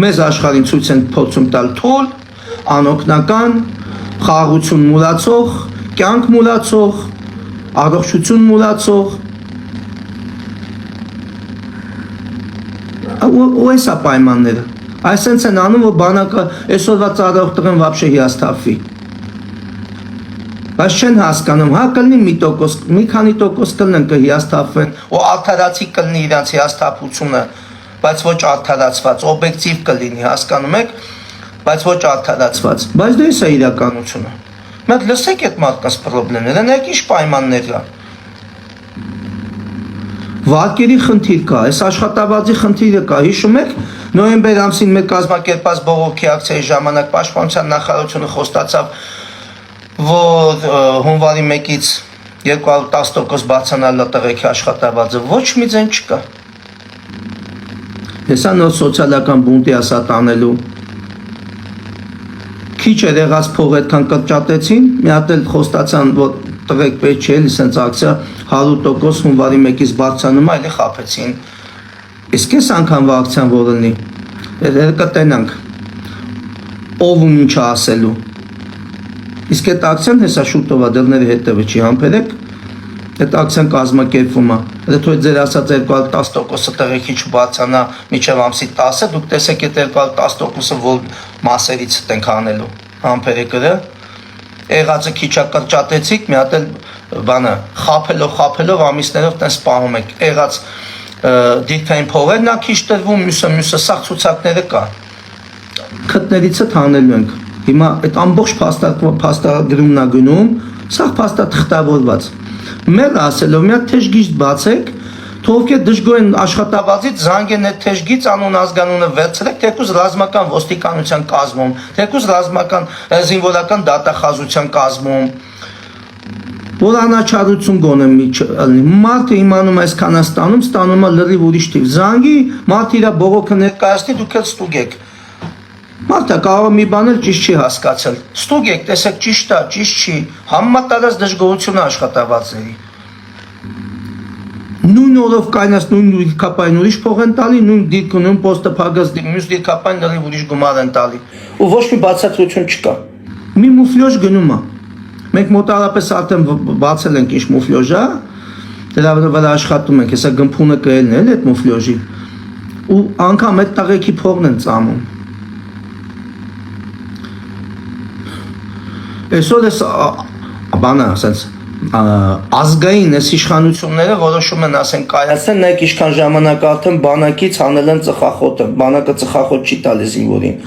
Մեզ աշխարհին ցույց են փորձում տալ թույլ, անօգնական, խաղաղություն մուրացող, կյանք մուրացող, առողջություն մուրացող ու էսա պայմանները այսենց են անում որ բանակը այսօրվա ծառայող տղեն вообще հիասթափվի բայց չեն հասկանում հա կլինի մի քանի տոկոս կլինեն կհիասթափվեն ու արդարացի կլինի իրանց հիասթափությունը բայց ոչ արդարացված օբյեկտիվ կլինի հասկանում եք բայց ոչ արդարացված բայց դա էսա իրականությունը մենք լսեք այդ մարդկանց խնդիրները նայեք ինչ պայմաններ կա վարկերի խնդիր կա այս աշխատավարձի խնդիրը կա հիշում եք նոյեմբեր ամսին մեր կազմակերպած բողոքի ակցիայի ժամանակ պաշտպանության նախարարությունը խոստացավ որ հունվարի 1-ից 210% բարձրանալու տղեկի աշխատավարձը ոչ մի ձեն չկա հեսա նոր սոցիալական բունտի ասա տանելու քիչ էր եղած փող այդքան կրճատեցին մի հատ էլ խոստացան որ տղեկ պետք չէ էլի սենց ակցիա 100% հունվարի 1-ից բարձրանում այլի խափեցին իսկ այս անգամվա ակցիան որ լինի կտենանք ով ու ինչ ասելու իսկ այդ ակցիան հեսա շուտով է դռների հետևը չի համբերեք այդ ակցիան կազմակերպվում է հետո ձեր ասած 210%-ը տղեկի չբարձրանա մինչև ամսի 10-ը դուք տեսեք այդ 210%-ը որ մասերից ենք անելու համբերեկը եղածը քիչա կրճատեցիք մի հատ էլ բանը խափելով ամիսներով տես սպանում եք եղած դիրքային փողերն ա քիչ տրվում մյուսը սաղ ցուցակները կա քտներիցը թանելու ենք հիմա այդ ամբողջ փաստագրումն ա գնում սաղ փաստա թղթավորված մեր ասելով մի հատ թեժգիծ բացեք թողքեր դժգոհ են աշխատավարձից զանգեն այդ թեժգիծ անուն ազգանունը վերցրեք թեկուզ ռազմական ոստիկանության կազմում թեկուզ ռազմական զինվորական դատախազության կազմում որ անաչառություն գոնե մարդը իմանում այսքան ստանում է լրիվ ուրիշ թիվ զանգի մարդ իր բողոքը ներկայացնի դուք էլ ստուգեք մարդը կարող է մի բան էլ ճիշտ չի հասկացել ստուգեք տեսեք ճիշտ է ճիշտ չի համեմատած դժգոհությունը աշխատավարձերի նույն օրով կայնած նույն դիրքապային ուրիշ փող են տալի նույն դիրքը նույն պոստը փակած մյուս դիրքապային լրիվ ուրիշ գումար են տալի ու ոչ մի բացատրություն չկա մի մուֆլյոժ գնում է մենք մոտարապես արդեն բացել ենք ինչ մուֆլյոժ է դրա վրա աշխատում ենք հեսա գմփունը կելն էլ այդ մուֆլյոժի ու անգամ այդ տղեկի փողն են ծամում այսօր էս բանը ասենց ազգային այս իշխանությունները որոշում են ասեն կայացնեն նայեք ինչքան ժամանակ արդեն բանակից անել են ծխախոտը բանակը ծխախոտ չի տալիս զինվորին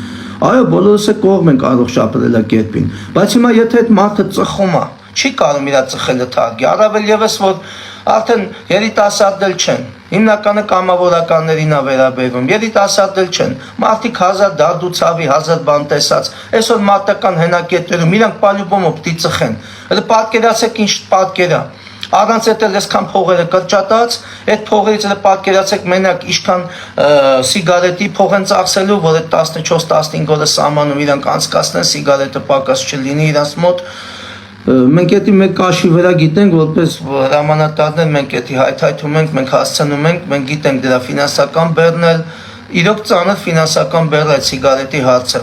այո բոլորս է կողմ ենք առողջ ապրելակերպին բայց հիմա եթե այդ մարդը ծխում է չի կարող իր ծխելը թարգի առավել եւս որ արդեն երիտասարդել չեն հիմնականը կամավորականներին է վերաբերվում երիտասարդել չեն մարդիկ հազար դարդ ու ցավի հազար բան տեսած այսօր մարտական հենակետերում իրանք պալյուբոմով պիտի ծխեն հələ պատկերացեք ինչ պատկերա առանց այդ էլ այսքան փողերը կրճատած այդ փողերից էլ պատկերացեք մենակ ինչքան սիգարետի փող են ծախսելու որ այդ 14-15 օրը սահմանում իրանք անցկացնեն սիգարետը պակաս չլինի իրանց մոտ մենք էդի մեկ կաշի վրա գիտենք որպես հրամանատարներ մենք էդի հայթայթում ենք մենք հասցնում ենք մենք գիտենք դրա ֆինանսական բեռն էլ իրոք ծանր ֆինանսական բեռ է սիգարետի հարցը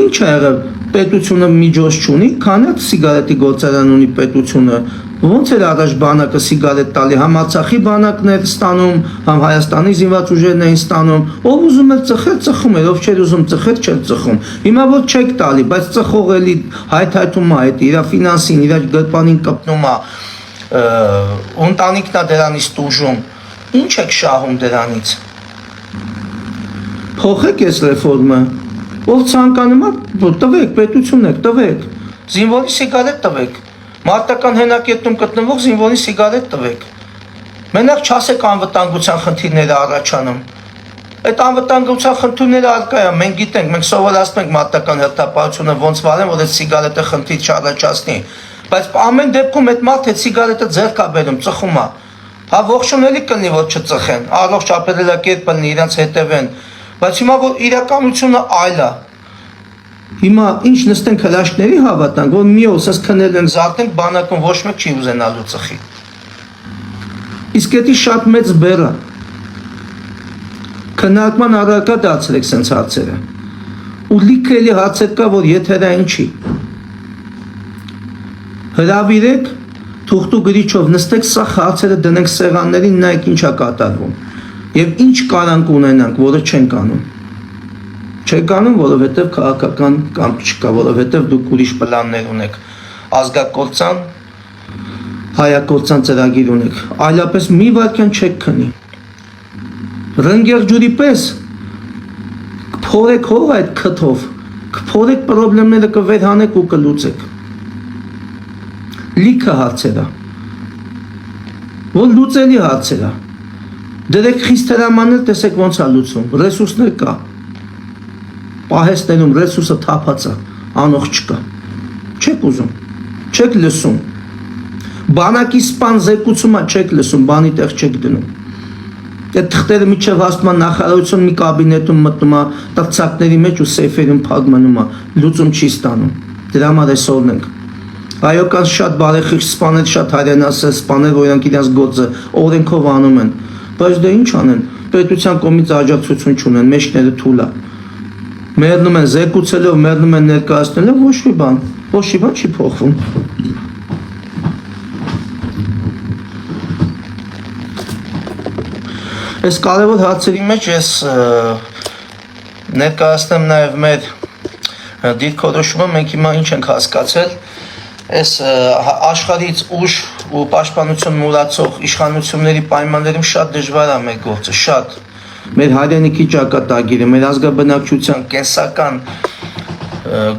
ինչ է եղել պետությունը միջոց չունի քանի սիգարետի գործարան ունի պետությունը ոնց էր առաջ բանակը սիգարետ տալի համ Արցախի բանակն էր ստանում համ Հայաստանի զինված ուժերն էին ստանում ով ուզում էր ծխել ծխում էր ով չէր ուզում ծխել չէր ծխում հիմա որ չեք տալի բայց ծխողելի հայթայթում է այդ իր ֆինանսին իր գրպանին կպնում է ընտանիքն է դրանից տուժում ինչ եք շահում դրանից փոխեք այս ռեֆորմը ով ցանկանում է տվեք պետություն եք տվեք զինվորի սիգարետ տվեք մարտական հենակետում գտնվող զինվորի սիգարետ տվեք մենակ չասեք անվտանգության խնդիրները առաջանում այդ անվտանգության խնդիրները արկա է մենք գիտենք մենք սովորացնում ենք մարտական հերթապահությունը ոնց վարեն որ այդ սիգարետը խնդիր չառաջացնի բայց ամեն դեպքում այդ մարդը այդ սիգարետը ձեռք է բերում ծխում է հա ողջունելի կլինի որ չծխեն առողջ ապրելակերպ լինի իրանց հետևեն բայց հիմա որ իրականությունը այլ է հիմա ինչ նստենք հրաշքների հավատանք որ մի օսս քնել են զարթենք բանակում ոչ մեկ չի ուզենալու ծխի իսկ դա շատ մեծ բեռ է քննարկման առարկա դարձրեք սենց հարցերը ու լիքը էլի հարցեր կա որ եթերային չի հրավիրեք թուղթու գրիչով նստեք, սա հարցերը դնենք սեղաններին, նայեք ինչա կատարվում։ Եվ ինչ կարանք ունենանք, որը չենք անում։ Չեք անում, որովհետև քաղաքական կամք չկա, որովհետև դուք ուրիշ պլաններ ունեք, ազգակործան, հայակործան ծրագիր ունեք, այլապես մի վայրկյան չեք քնի։ Ռնգեր ջուրի պես կփորեք հող այդ քթով, կփորեք պրոբլեմները կվերհանեք ու կլուծեք։ Լիքը հարցեր է, որ լուծելի հարցեր է։ Դրեք խիստ հրամաններ, տեսեք ոնց է լուծում, ռեսուրսներ կա։ Պահեստներում ռեսուրսը թափած է, անող չկա։ Չեք ուզում, չեք լսում։ Բանակի սպան զեկուցումը չեք լսում, բանի տեղ չեք դնում։ Այդ թղթերը միջև հասնում է նախարարություն մի կաբինետում մտնում է, տղծակների մեջ ու սեյֆերում փակ մնում է, լուծում չի ստանում։ Դրա համար այսօրն ենք։ Այո, կան շատ բարեխիղճ սպաներ, շատ հայրենասեր սպաներ, որոնք իրենց գործը օրենքով անում են, բայց դե ինչ անեն, պետության կողմից աջակցություն չունեն, մեջքները թույլ է։ Մեռնում են զեկուցելով, մեռնում են ներկայացնելով, ոչ մի բան չի փոխվում։ Այս կարևոր հարցերի մեջ ես ներկայացնեմ նաև մեր դիրքորոշումը, մենք հիմա ինչ ենք հասկացել, այս աշխարհից ուժ ու պաշտպանություն մուրացող իշխանությունների պայմաններում շատ դժվար է մեր գործը, շատ։ Մեր հայրենիքի ճակատագիրը, մեր ազգաբնակչության կենսական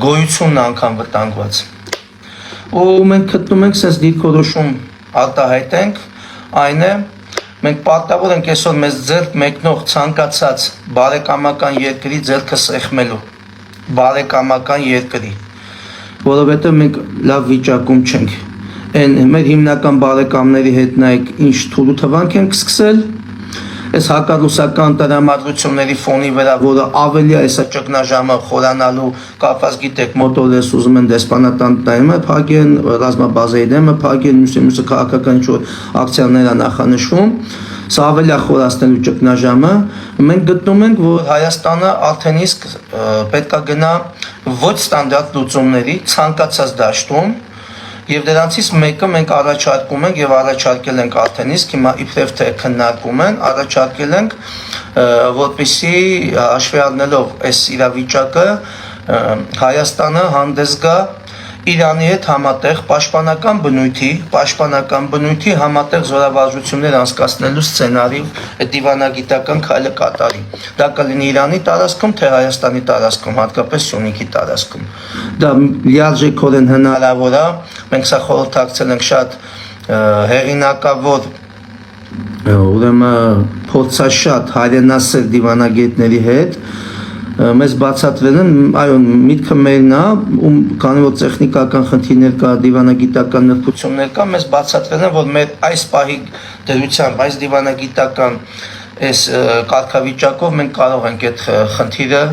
գոյությունն անգամ վտանգված։ Ու մենք գտնում ենք sense դիրքորոշում արտահայտենք, այն է մենք պարտավոր ենք այսօր մեզ ձեռք մեկնող ցանկացած բարեկամական երկրի ձեռքը սեղմելու, բարեկամական երկրի, որովհետև մենք լավ վիճակում չենք։ Այն մեր հիմնական բարեկամների հետ նայեք ինչ թույլ ու թվանք ենք սկսել, այս հակառուսական տրամադրությունների ֆոնի վրա, որը ավելի այս ճգնաժամը խորանալու կապված գիտեք, մոտորես ուզում են դեսպանատան դեմը փակեն, ռազմաբազայի դեմը փակեն, մյուսը քաղաքական ինչ-որ ակցիաներ է նախանշվում, սա ավելի է խորացնելու ճգնաժամը, մենք գտնում ենք, որ Հայաստանը արդեն իսկ պետք է գնա ոչ ստանդարտ լուծումների ցանկացած դաշտում, եւ դրանցից մեկը մենք առաջարկում ենք եւ առաջարկել ենք արդեն իսկ հիմա իբրև թե քննարկում են, առաջարկել ենք, որպեսզի հաշվի առնելով այս իրավիճակը Հայաստանը հանդես գա Իրանի հետ համատեղ պաշտպանական բնույթի համատեղ զորավարժություններ անցկացնելու սցենարիով դիվանագիտական քայլը կատարի։ Դա կլինի Իրանի տարածքում, թե Հայաստանի տարածքում, հատկապես Սյունիքի տարածքում։ Դա լիարժեքորեն հնարավոր է, մենք սա խորհրդակցել ենք շատ հեղինակավոր, ուրեմն փորձաշատ հայրենասեր դիվանագետների հետ, մեզ բացատրել են, այո, միտքը մերն է, քանի որ տեխնիկական խնդիրներ կա, դիվանագիտական նրբություններ կա, մեզ բացատրել են, որ մեր այս պահի դրությամբ, այս դիվանագիտական այս կարգավիճակով մենք կարող ենք այդ խնդիրը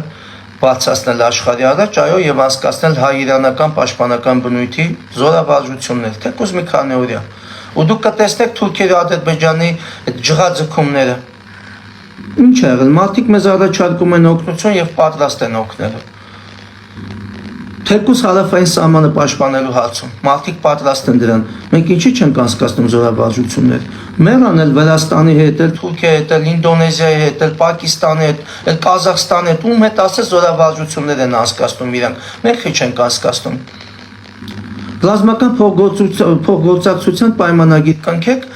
բացասնել աշխարհի առաջ, այո, եւ անցկացնել հայ-իրանական պաշտպանական բնույթի զորավարժություններ, թեկուզ մի քանի օրյա։ Ու դուք կտեսնեք Թուրքիայի, Ադրբեջանի այդ ջղաձգումները։ Ինչ է եղել, մարդիկ մեզ առաջարկում են օգնություն եւ պատրաստ են օգնելու։ Թեկուզ հարավային սահմանը պաշտպանելու հարցում, մարդիկ պատրաստ են դրան, մենք ինչի չենք անցկացնում զորավարժություններ։ Մեռան էլ Վրաստանի հետ, էլ Թուրքիայի հետ, էլ Ինդոնեզիայի հետ, էլ Պակիստանի հետ, էլ Կազախստանի հետ, ում հետ ասես զորավարժություններ են անցկացնում իրանք, մենք ի չենք անցկացնում։ Ռազմական փոխգործակցության պայմանագիր կնքեք,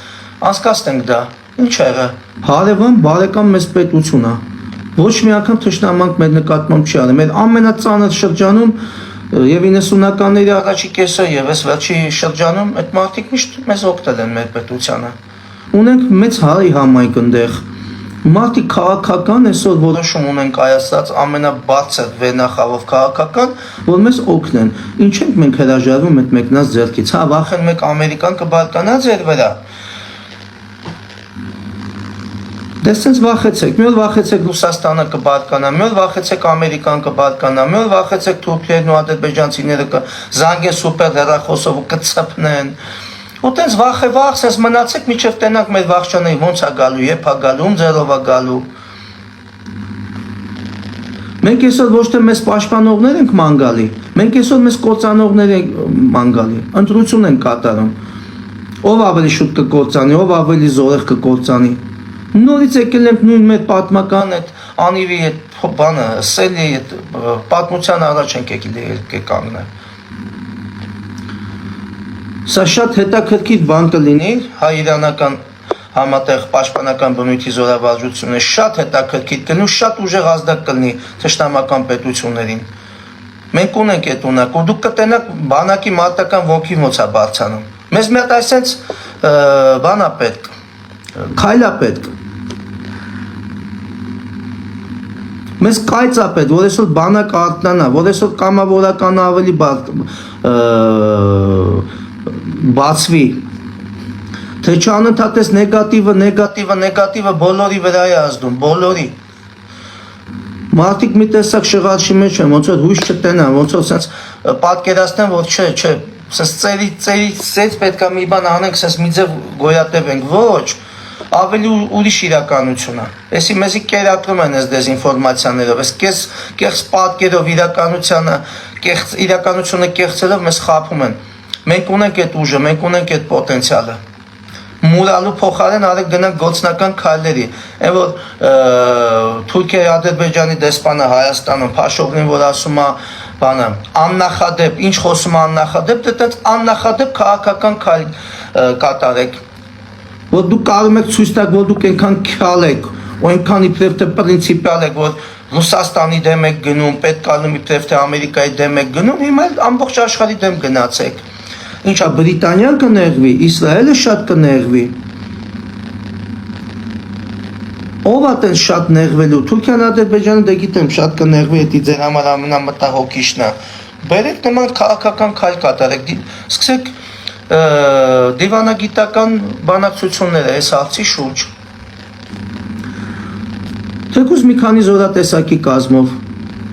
անցկացնենք դա։ Ինչ է եղել, հարևան բարեկամ մեծ պետություն է, ոչ մի անգամ թշնամանք մեր նկատմամբ չի արել, մեր ամենածանր շրջանում եւ 90-ականների առաջի կեսը եւ այս վերջի շրջանում այդ մարդիկ միշտ մեզ օգնել են մեր պետությանը։ Ունենք մեծ հարի համայնք այնտեղ, մարդիկ քաղաքական այսօր որոշում ունեն կայացած ամենաբարձր վերնախավով քաղաքական, որ մեզ օգնեն։ Ինչ ենք մենք հրաժարվում այդ մեկնած ձեռքից, հա, վախեն մեկ Ամերիկան կբարկանա ձեր վրա։ Դες sense վախեցեք, մի օր վախեցեք Ռուսաստանը կբարկանա, մի օր վախեցեք Ամերիկան կբարկանա, մի օր վախեցեք Թուրքիան ու ադրբեջանցիները կզանգեն սուպեր հեռախոսով ու կծփնեն։ Ու տենց վախ, sense մնացեք միջև տենակ մեր վախճանների ոնց է գալու, երբ է գալու, ձերով է գալու։ Մենք այսօր ոչ թե մեզ պաշտպանողներ ենք ման գալի, մենք այսօր մեզ կործանողներ ենք ման գալի, ընտրություն ենք կատարում։ Ով ավելի շուտ կկործանի, ով ավելի զորեղ կկործանի։ Նորից եկել ենք նույն մեր պատմական այդ անիրի այդ բանը, սելի այդ պատմության առաջ ենք եկել կանգնել։ Սա շատ հետաքրքիր բան կլինի հայ-իրանական համատեղ պաշտպանական բնույթի զորավարժությունը, շատ հետաքրքիր կլինի, շատ ուժեղ ազդակ կլինի թշնամական պետություններին։ Մենք ունենք այդ ունակը, դուք կտենաք բանակի մարտական ոգին ոնց է բարձրանում։ Մեզ մի հատ այսենց բանա պետք, քայլա պետք։ Մեզ կայծ է պետք, որ այսօր բանակը արթնանա, որ այսօր կամավորականը ավելի բացվի։ Թե չանընդհատ նեգատիվը բոլորի վրա է ազդում, բոլորի։ Մարդիկ մի տեսակ շղարշի մեջ են, ոնց որ հույս չտենան, ոնց որ սենց պատկերացնեն, որ չէ, սենց ծերից պետք է մի բան անենք, սենց մի ձև գոյատևենք, ոչ, ավելի ուրիշ իրականություն է։ Էսի մեզի կերակրում են այս դեզինֆորմացիաներով, այս կեղծ պատկերով իրականությունը կեղծելով մեզ խաբում են։ Մենք ունենք այդ ուժը, մենք ունենք այդ պոտենցիալը։ Մուրալու փոխարեն արեք գնանք գործնական քայլերի, այն որ Թուրքիայի Ադրբեջանի դեսպանը Հայաստանում Փաշովին որ ասում է բանը աննախադեպ, ինչ խոսում է աննախադեպ, դե աննախադեպ քաղաքական քայլ կատարեք, որ դուք կարող եք ցույց տալ, որ դուք այնքան քյալ եք, ու այնքան իբրև թե պրինցիպիալ եք, որ Ռուսաստանի դեմ եք գնում, պետք է լինի իբրև թե Ամերիկայի դեմ եք գնում, հիմա ամբողջ աշխարհի դեմ գնացեք։ Ինչա Բրիտանիան կներվի, Իսրայելը շատ կներվի։ Ով է տենց շատ ներվելու, Թուրքիան Ադրբեջանը դե գիտեմ շատ կներվի, դա ձեր համար ամենամտահոգիչն է։ Բերեք նման քաղաքական քայլ կատարեք, սկսեք դիվանագիտական բանակցությունները այս հարցի շուրջ։ Թեկուզ մի քանի զորատեսակի կազմով,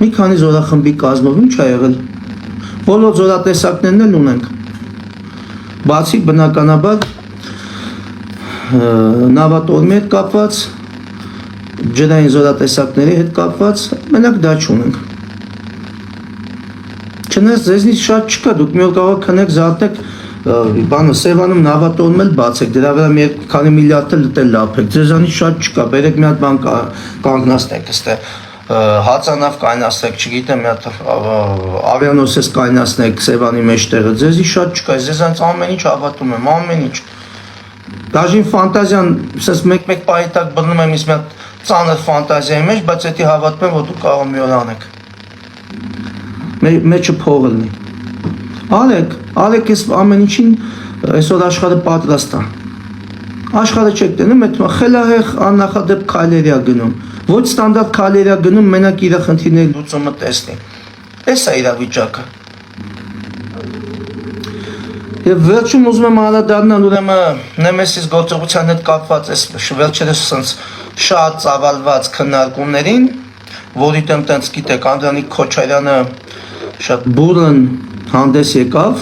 մի քանի զորախմբի կազմով, ինչ ա եղել։ Բոլոր զորատեսակներն էլ ունենք։ Բացի բնականաբար նավատորմի հետ կապված, ջրային զորատեսակների հետ կապված, մենակ դա չունենք։ Չնայած ձեզնից շատ չկա, դուք մի օր կարող քնեք զարթեք, բանը Սևանում նավատորմ էլ բացեք, դրա վրա մի քանի միլիարդ էլ լափեք, ձեզանից շատ չկա, բերեք մի հատ բան կանգնացնեք այստեղ, հացանավ կայնացնեք, չգիտեմ, մի հատ ավիանոսես կայնացնեք Սևանի մեջտեղը, ձեզի շատ չկա, ձեզանից ամեն ինչ հավատում եմ, ամեն ինչ։ Դաժին ֆանտազիան, սենց մեկ պահի տակ բռնում եմ ինձ մի հատ ծանր ֆանտազիայի մեջ, բայց էդի հավատում եմ, որ դուք կարող մի օր անեք։ Մեջը փող լինի։ Արեք այս ամեն ինչին այսօր աշխարհը պատրաստ է։ Աշխարհը չեք տենում, այդ խելահեղ աննախադեպ քայլերի է գնում։ Ոչ ստանդարտ քայլերի է գնում, մենակ իր խնդիրների լուծումը տեսնի։ Էս է իրավիճակը։ Եվ վերջում ուզում եմ անդրադառնալ ուրեմն Նեմեսիս գործողության հետ կապված այս վերջերս սենց շատ ծավալված քննարկումներին, որի դեմ տենց գիտեք Անդրանիկ Քոչարյանը շատ բուրըն հանդես եկավ,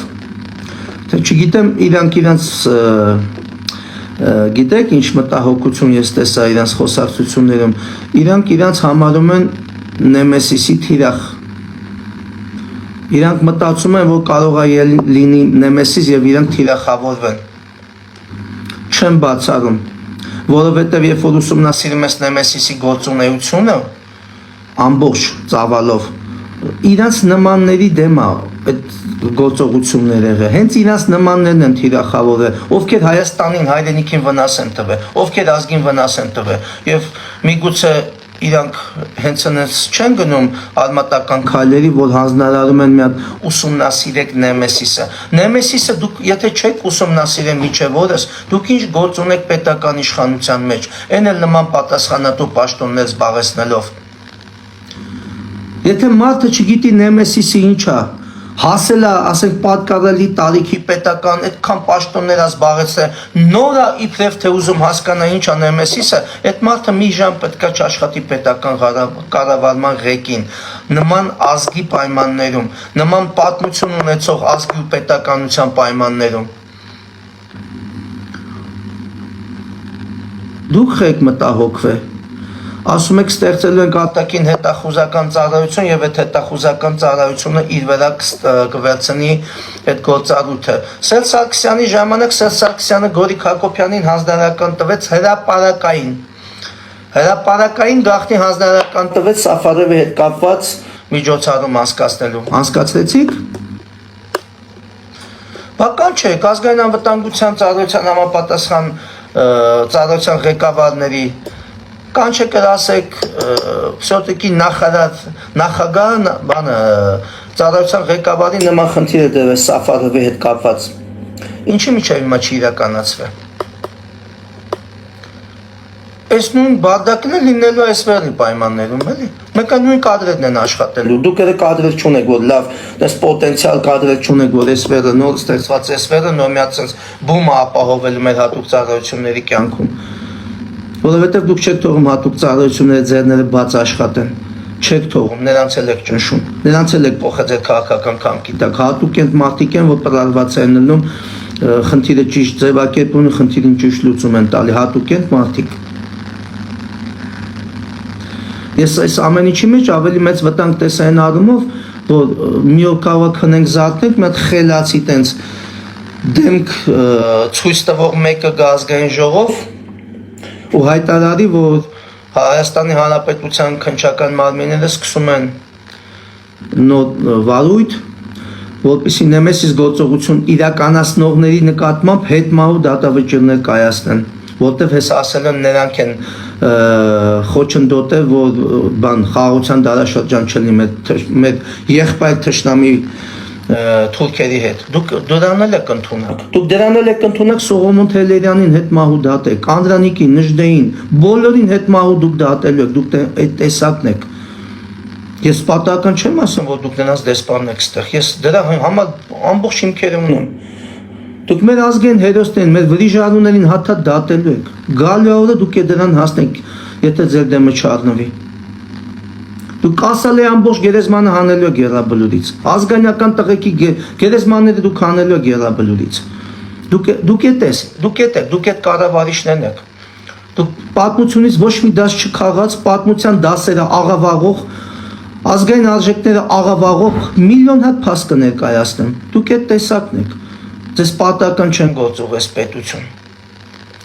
թե չգիտեմ իրանց գիտեք ինչ մտահոգություն ես տեսա իրանց խոսակցություններում, իրանք համարում են Նեմեսիսի թիրախ, իրանք մտածում են, որ կարող է լինի Նեմեսիս և իրանք թիրախավորվեն, չեն բացառում, որովհետև երբ որ ուսումնասիրում ես Նեմեսիսի գործունեությունը, ամբողջ ծավալով, իրանց նմանների դեմ է այդ գործողություններ եղել, հենց իրանց նմաններն են թիրախավորել, ովքեր Հայաստանին, հայրենիքին վնաս են տվել, ովքեր ազգին վնաս են տվել, և միգուցե իրանք հենց այնպես չեն գնում արմատական քայլերի, որ հանձնարարում են մի հատ ուսումնասիրեք Նեմեսիսը։ Նեմեսիսը դուք եթե չեք ուսումնասիրել մինչև օրս, դուք ինչ գործ ունեք պետական իշխանության մեջ, այն էլ նման պատասխանատու պաշտոններ զբաղեցնելով։ Եթե մարդը չգիտի Նեմեսիսը ինչ է, հասել է, ասենք պատկառելի տարիքի պետական այդքան պաշտոններ զբաղեցրել, նորա իբրև թե ուզում հասկանա ինչ է Նեմեսիսը, այդ մարդը մի ժամ պետք է չաշխատի պետական կառավարման ղեկին, նման ազգի պայմաններում, նման պատմություն ունեցող ազգի ու պետականության պայմաններում։ Դուք եք մտահոգվել, Ասում եք ստեղծելու ենք արտաքին հետախուզական ծառայություն եւ այդ հետախուզական ծառայությունը իր վրա կվերցնի այդ գործառույթը։ Սերժ Սարգսյանի ժամանակ Սերժ Սարգսյանը Գորիկ Հակոբյանին հանձնարարական տվեց հրապարակային գաղտնի հանձնարարական տվեց Սաֆարովի հետ կապված միջոցառում անցկացնելու։ Անցկացրեցիք։ Բական չէ, ազգային անվտանգության ծառայության համապատասխան ծառայության ղեկավարների կանչեք ասեք все-таки նախագահը բանը ծառայության ղեկավարի նման խնդիր է դրել Սաֆարովի հետ կապված։ Ինչի միջև հիմա չի իրականացվել։ Այս նույն բարդակն է լինելու այս վերնի պայմաններում, էլի։ Մեկ նույն կադրերն են աշխատելու։ Դուք էլ կադրեր չունեք, որ լավ, դες պոտենցիալ կադրեր չունեք, որ այս վերը նոր ստեղծված այս վերը նոր միացած բումը ապահովելու մեր հատուկ ծառայությունների կյանքում։ Որովհետև դուք չեք թողում հատուկ ծառայությունները ձեռները բաց աշխատեն։ Չեք թողում, նրանց էլ եք ճնշում։ Նրանց էլ եք փոխել ձեր քաղաքական կամքի տակ։ Հատուկ են մարդիկ են, որ պրարված են լինում, խնդիրը ճիշտ ձևակերպում ու խնդիրին ճիշտ լուծում են տալի։ Հատուկ են մարդիկ։ Ես այս ամեն ինչի մեջ ավելի մեծ վտանգ տեսա այն առումով, որ մի օր կարող քնենք զարթենք, մի հատ խելացի տենց դեմք ցույց տվող մեկը գա ազգային ժողով ու հայտարարի, որ Հայաստանի Հանրապետության քննչական մարմինները սկսում են նոր վարույթ, որպեսզի նեմեսիս գործողություն իրականացնողների նկատմամբ հետմահու դատավճիռներ կայացնեն, որտեղ հեսա ասել են նրանք են խոչընդոտել, որ բան խաղաղության դարաշրջան չլինի մեր եղբայր թշնամի թուրքերի հետ։ Դուք դրան էլ եք ընդունակ։ Դուք դրան էլ եք ընդունակ Սողոմոն Թեհլերյանին հետմահու դատեք, Անդրանիկին, Նժդեին, բոլորին հետմահու դուք դատելու եք, դուք այդ տեսակն եք։ Ես պատահական չեմ ասում, որ դուք նրանց դեսպանն եք ստեղ։ Ես դրա համար ամբողջ հիմքեր ունեմ։ Դուք մեր ազգային հերոսներին, մեր վրիժարուներին հաթաթ դատելու եք։ Գալու օրը դուք դրան հասնեք, եթե ձեր դեմը չառնվի։ Դուք ասալի ամբողջ գերեզմանը հանելու եք Եղեաբլուրից։ Ազգանյական տղեկի գերեզմանները դուք հանելու եք Եղեաբլուրից։ Դուք այդ կառավարիչներն եք։ Դուք պատմությունից ոչ մի դաս չքաղած, պատմության դասերը աղավաղող, ազգային արժեքները աղավաղող միլիոն հատ փաստ կներկայացնեն։ Դուք այդ տեսակն եք։ Ձեզ պատական չեն գործող այս պետություն։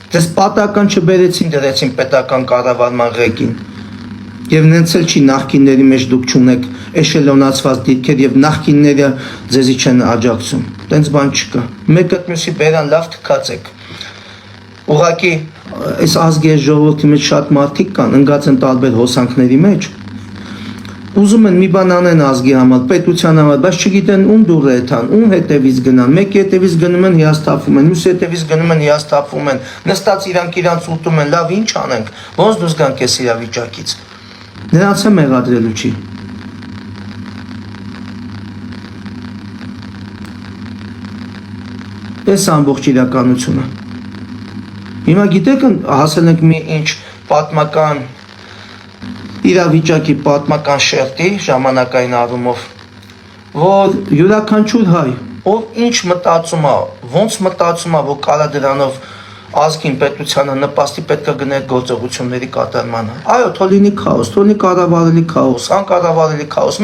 Ձեզ պատական չբերեցին, դրեցին պետական կառավարման ղեկին։ Եվ նենց էլ չի նախկինների մեջ դուք չունեք էշելոնացված դիրքեր եւ նախկինները ձեզի չեն աջակցում։ Տենց բան չկա։ Մեկը մյուսի բերան լավ թքած եք։ Ուղղակի այս ազգի ժողովրդի մեջ շատ մարդիկ կան, ընկած են տարբեր հոսանքների մեջ։ Ուզում են մի բան անեն ազգի համար, պետության համար, բայց չգիտեն ում դուռը եթան, ում հետևից գնան։ Մեկի հետևից գնում են հիասթափվում են, մյուսի հետևից գնում են հիասթափվում են։ Նստած իրանք ուտում են, լավ ինչ անենք, ոնց դուրս գանք այս իրավիճակից։ Նրանց է մեղադրելու չի։ Այս ամբողջ իրականությունը։ Հիմա գիտեք հասել ենք մի ինչ պատմական իրավիճակի պատմական շերտի ժամանակային առումով, որ յուրաքանչյուր հայ, ով ինչ մտածում է, ոնց մտածում է, որ կարա դրանով ազգին պետությանը նպաստի պետք է գներ գործողությունների կատարմանը։ Այո, թող լինի քաոս, թող լինի կառավարելի քաոս, անկառավարելի քաոս։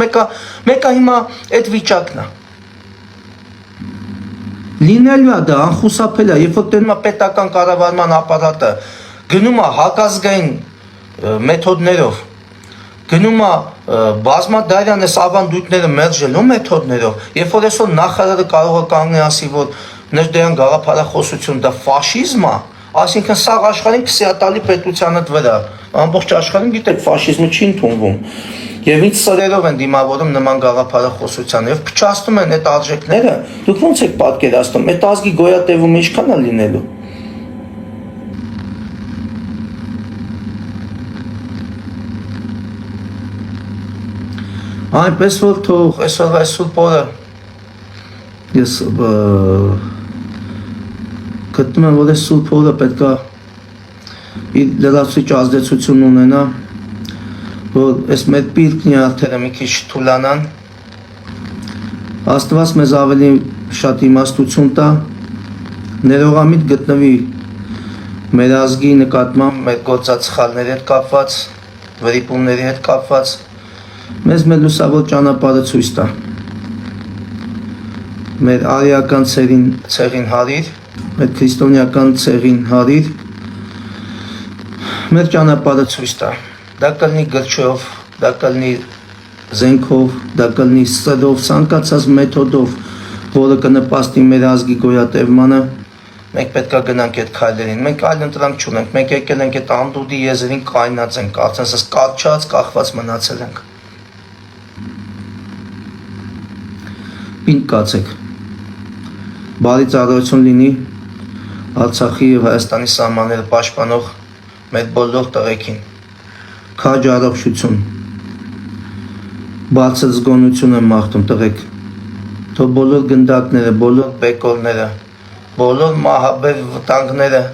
Մեկը հիմա այդ վիճակն է։ Լինելու է դա, անխուսափելի է, երբ որ տենում է պետական կառավարման ապարատը, գնում է հակազգային մեթոդներով, գնում է բազմադարյան այս ավանդույթները մերժելու մեթոդներով, երբ որ այսօր նախարարը կարող է կանգնի ասի, որ Նժդեյան գաղափարախոսություն դա ֆաշիզմ է, այսինքն սաղ աշխարհին քսիատալի պետությանդ վրա, ամբողջ աշխարհին գիտեք ֆաշիզմը չի ընդունվում։ Եվ ինչ սրերով են դիմավորում նման գաղափարախոսության եւ փչացնում են այդ արժեքները, դուք ո՞նց եք պատկերացնում, այդ ազգի գոյատևումը ինչքան է լինելու։ Այնպես որ թող այսօրվա սուրբ օրը ես գտնում եմ, որ այս սուրբ օրը պետք է իր լրացուցիչ ազդեցություն ունենա, որ այս մեր պիրկն երթերը մի քիչ թուլանան, Աստված մեզ ավելի շատ իմաստություն տա, ներողամիտ գտնվի մեր ազգի նկատմամբ մեր գործած սխալների հետ կապված, վրիպումների հետ կապված մեզ մեր լուսավոր ճանապարհը ցույց տա։ Մեր արիական ցեղին հարիր, մեր քրիստոնեական ցեղին հարիր, մեր ճանապարհը ցույց տա։ Դա կլինի գրչով, դա կլինի զենքով, դա կլինի սրով, ցանկացած մեթոդով, որը կնպաստի մեր ազգի գոյատևմանը, մենք պետք է գնանք այդ քայլերին։ Մենք այլ ընտրանք չունենք, մենք եկել ենք այդ անդուդի եզերին կայնած ենք, ասես կաչած, կախված մնացել ենք։ Պինդ կացեք։ Բարի ծառայություն լինի Արցախի եւ Հայաստանի սահմանները պաշտպանող մեր բոլոր տղեկին։ Քաջ առողջություն։ Բացր զգոնություն եմ մաղթում տղեկ։ Թող բոլոր գնդակները, բոլոր բեկորները, բոլոր մահաբեր վտանգները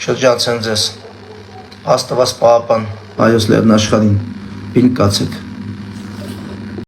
շրջանցեն ձեզ։ Աստված պահապան հայոց լեռնաշխարհին։ Պինդ կացեք։